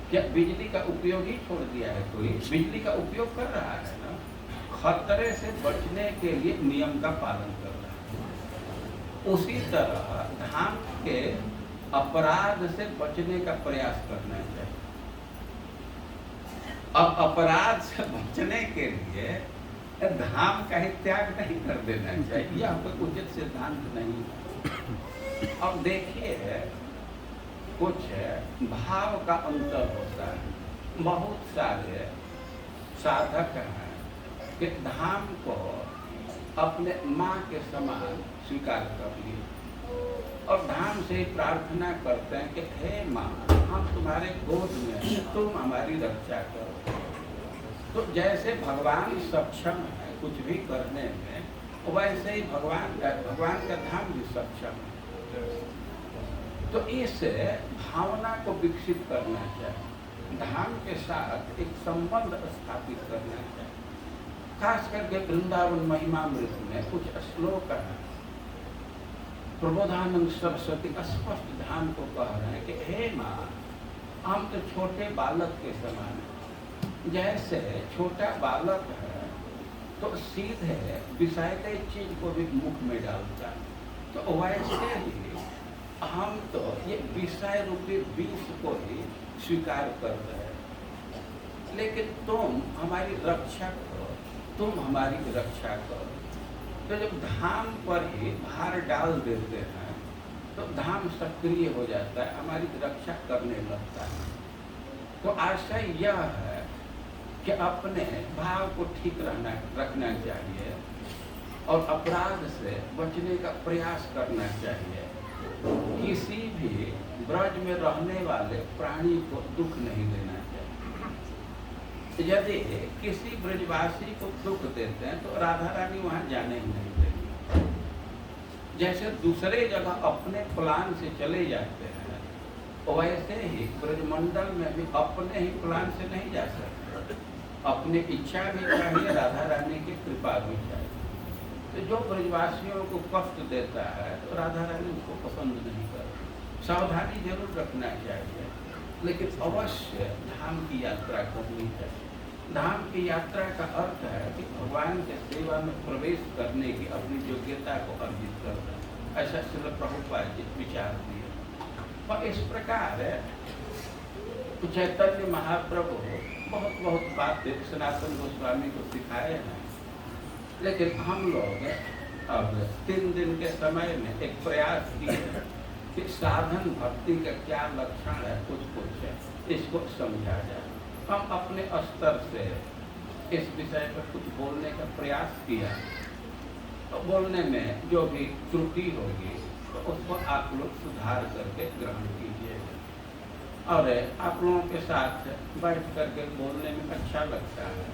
क्या बिजली का उपयोग ही छोड़ दिया है? कोई बिजली का उपयोग कर रहा है ना, खतरे से बचने के लिए नियम का पालन कर रहा है। उसी तरह धाम के अपराध से बचने का प्रयास करना चाहिए। अब अपराध से बचने के लिए धाम का ही त्याग नहीं कर देना चाहिए, यह कोई उचित सिद्धांत नहीं है। अब देखिए, कुछ भाव का अंतर होता है। बहुत सारे साधक हैं कि धाम को अपने माँ के समान स्वीकार कर लिए और धाम से प्रार्थना करते हैं कि हे माँ, हम तुम्हारे गोद में हैं, तुम हमारी रक्षा करो। तो जैसे भगवान सक्षम है कुछ भी करने में, वैसे ही भगवान का धाम भी सक्षम है। तो इस भावना को विकसित करना चाहिए, धाम के साथ एक संबंध स्थापित करना चाहिए। खास करके वृंदावन महिमामृत में कुछ श्लोक है, प्रबोधानंद सरस्वती स्पष्ट धाम को कह रहे हैं कि हे माँ, हम तो छोटे बालक के समान हैं। जैसे छोटा बालक है तो सीधे विषय चीज को भी मुख में डालता है, तो वैसे ही हम तो ये विषय रूपी विष को ही स्वीकार कर रहे हैं। लेकिन तुम हमारी रक्षा करो, तुम हमारी रक्षा करो। तो जब धाम पर ही भार डाल देते हैं तो धाम सक्रिय हो जाता है, हमारी रक्षा करने लगता है। तो आशय यह है कि अपने भाव को ठीक रखना चाहिए और अपराध से बचने का प्रयास करना चाहिए। किसी भी ब्रज में रहने वाले प्राणी को दुख नहीं देना चाहिए। यदि किसी ब्रजवासी को दुख देते हैं तो राधा रानी वहाँ जाने ही नहीं देंगे। जैसे दूसरे जगह अपने प्लान से चले जाते हैं, वैसे ही ब्रजमंडल में भी अपने ही प्लान से नहीं जा सकते। अपनी इच्छा भी चाहिए, राधा रानी की कृपा भी चाहिए। तो जो ब्रजवासियों को कष्ट देता है तो राधा रानी उसको पसंद नहीं करती। सावधानी जरूर रखना चाहिए, लेकिन अवश्य धाम की यात्रा करनी चाहिए। धाम की यात्रा का अर्थ है कि भगवान के सेवा में प्रवेश करने की अपनी योग्यता को अर्जित करना, ऐसा श्रील प्रभुपाद जी विचार दिए। और इस प्रकार चैतन्य महाप्रभु बहुत बातें सनातन गोस्वामी को सिखाए हैं। लेकिन हम लोग अब 3 दिन के समय में एक प्रयास किए कि साधन भक्ति का क्या लक्षण है, कुछ इसको समझा जाए। हम अपने स्तर से इस विषय पर कुछ बोलने का प्रयास किया। तो बोलने में जो भी त्रुटि होगी तो उसको आप लोग सुधार करके ग्रहण कीजिएगा। और आप लोगों के साथ बैठ करके बोलने में अच्छा लगता है।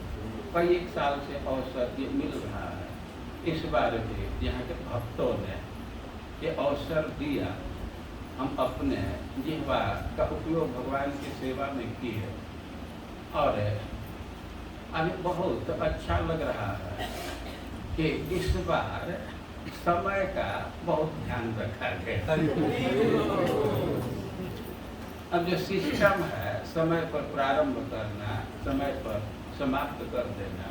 कई एक साल से अवसर ये मिल रहा है। इस बार भी यहाँ के भक्तों ने ये अवसर दिया, हम अपने जिह्वा का उपयोग भगवान की सेवा में किए और हमें बहुत अच्छा लग रहा है कि इस बार समय का बहुत ध्यान रखा गया। अब जो सिस्टम है समय पर प्रारंभ करना, समय पर समाप्त कर देना,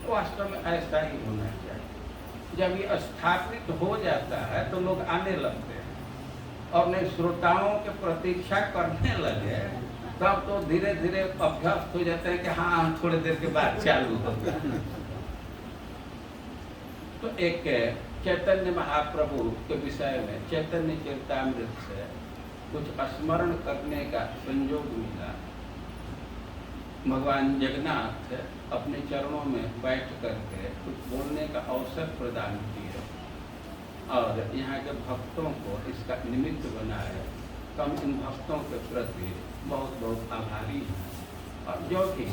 वास्तव में ऐसा ही होना चाहिए। जब ये स्थापित हो जाता है तो लोग आने लगते हैं और नहीं श्रोताओं के प्रतीक्षा करने लगे, तब तो धीरे धीरे अभ्यस्त हो जाता है कि हाँ थोड़ी देर के बाद चालू होगा। तो एक चैतन्य महाप्रभु के विषय में चैतन्य चरितामृत से कुछ स्मरण करने का संयोग मिला। भगवान जगन्नाथ अपने चरणों में बैठ करके कुछ बोलने का अवसर प्रदान किए और यहाँ के भक्तों को इसका निमित्त बनाए। तो हम इन भक्तों के प्रति बहुत आभारी हैं। और जो कि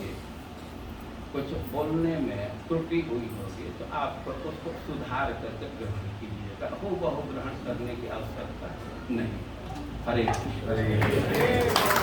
कुछ बोलने में त्रुटि हुई होगी तो आप उसको सुधार करके ग्रहण कीजिएगा, हूबहू ग्रहण करने की आवश्यकता नहीं। हरे कृष्ण।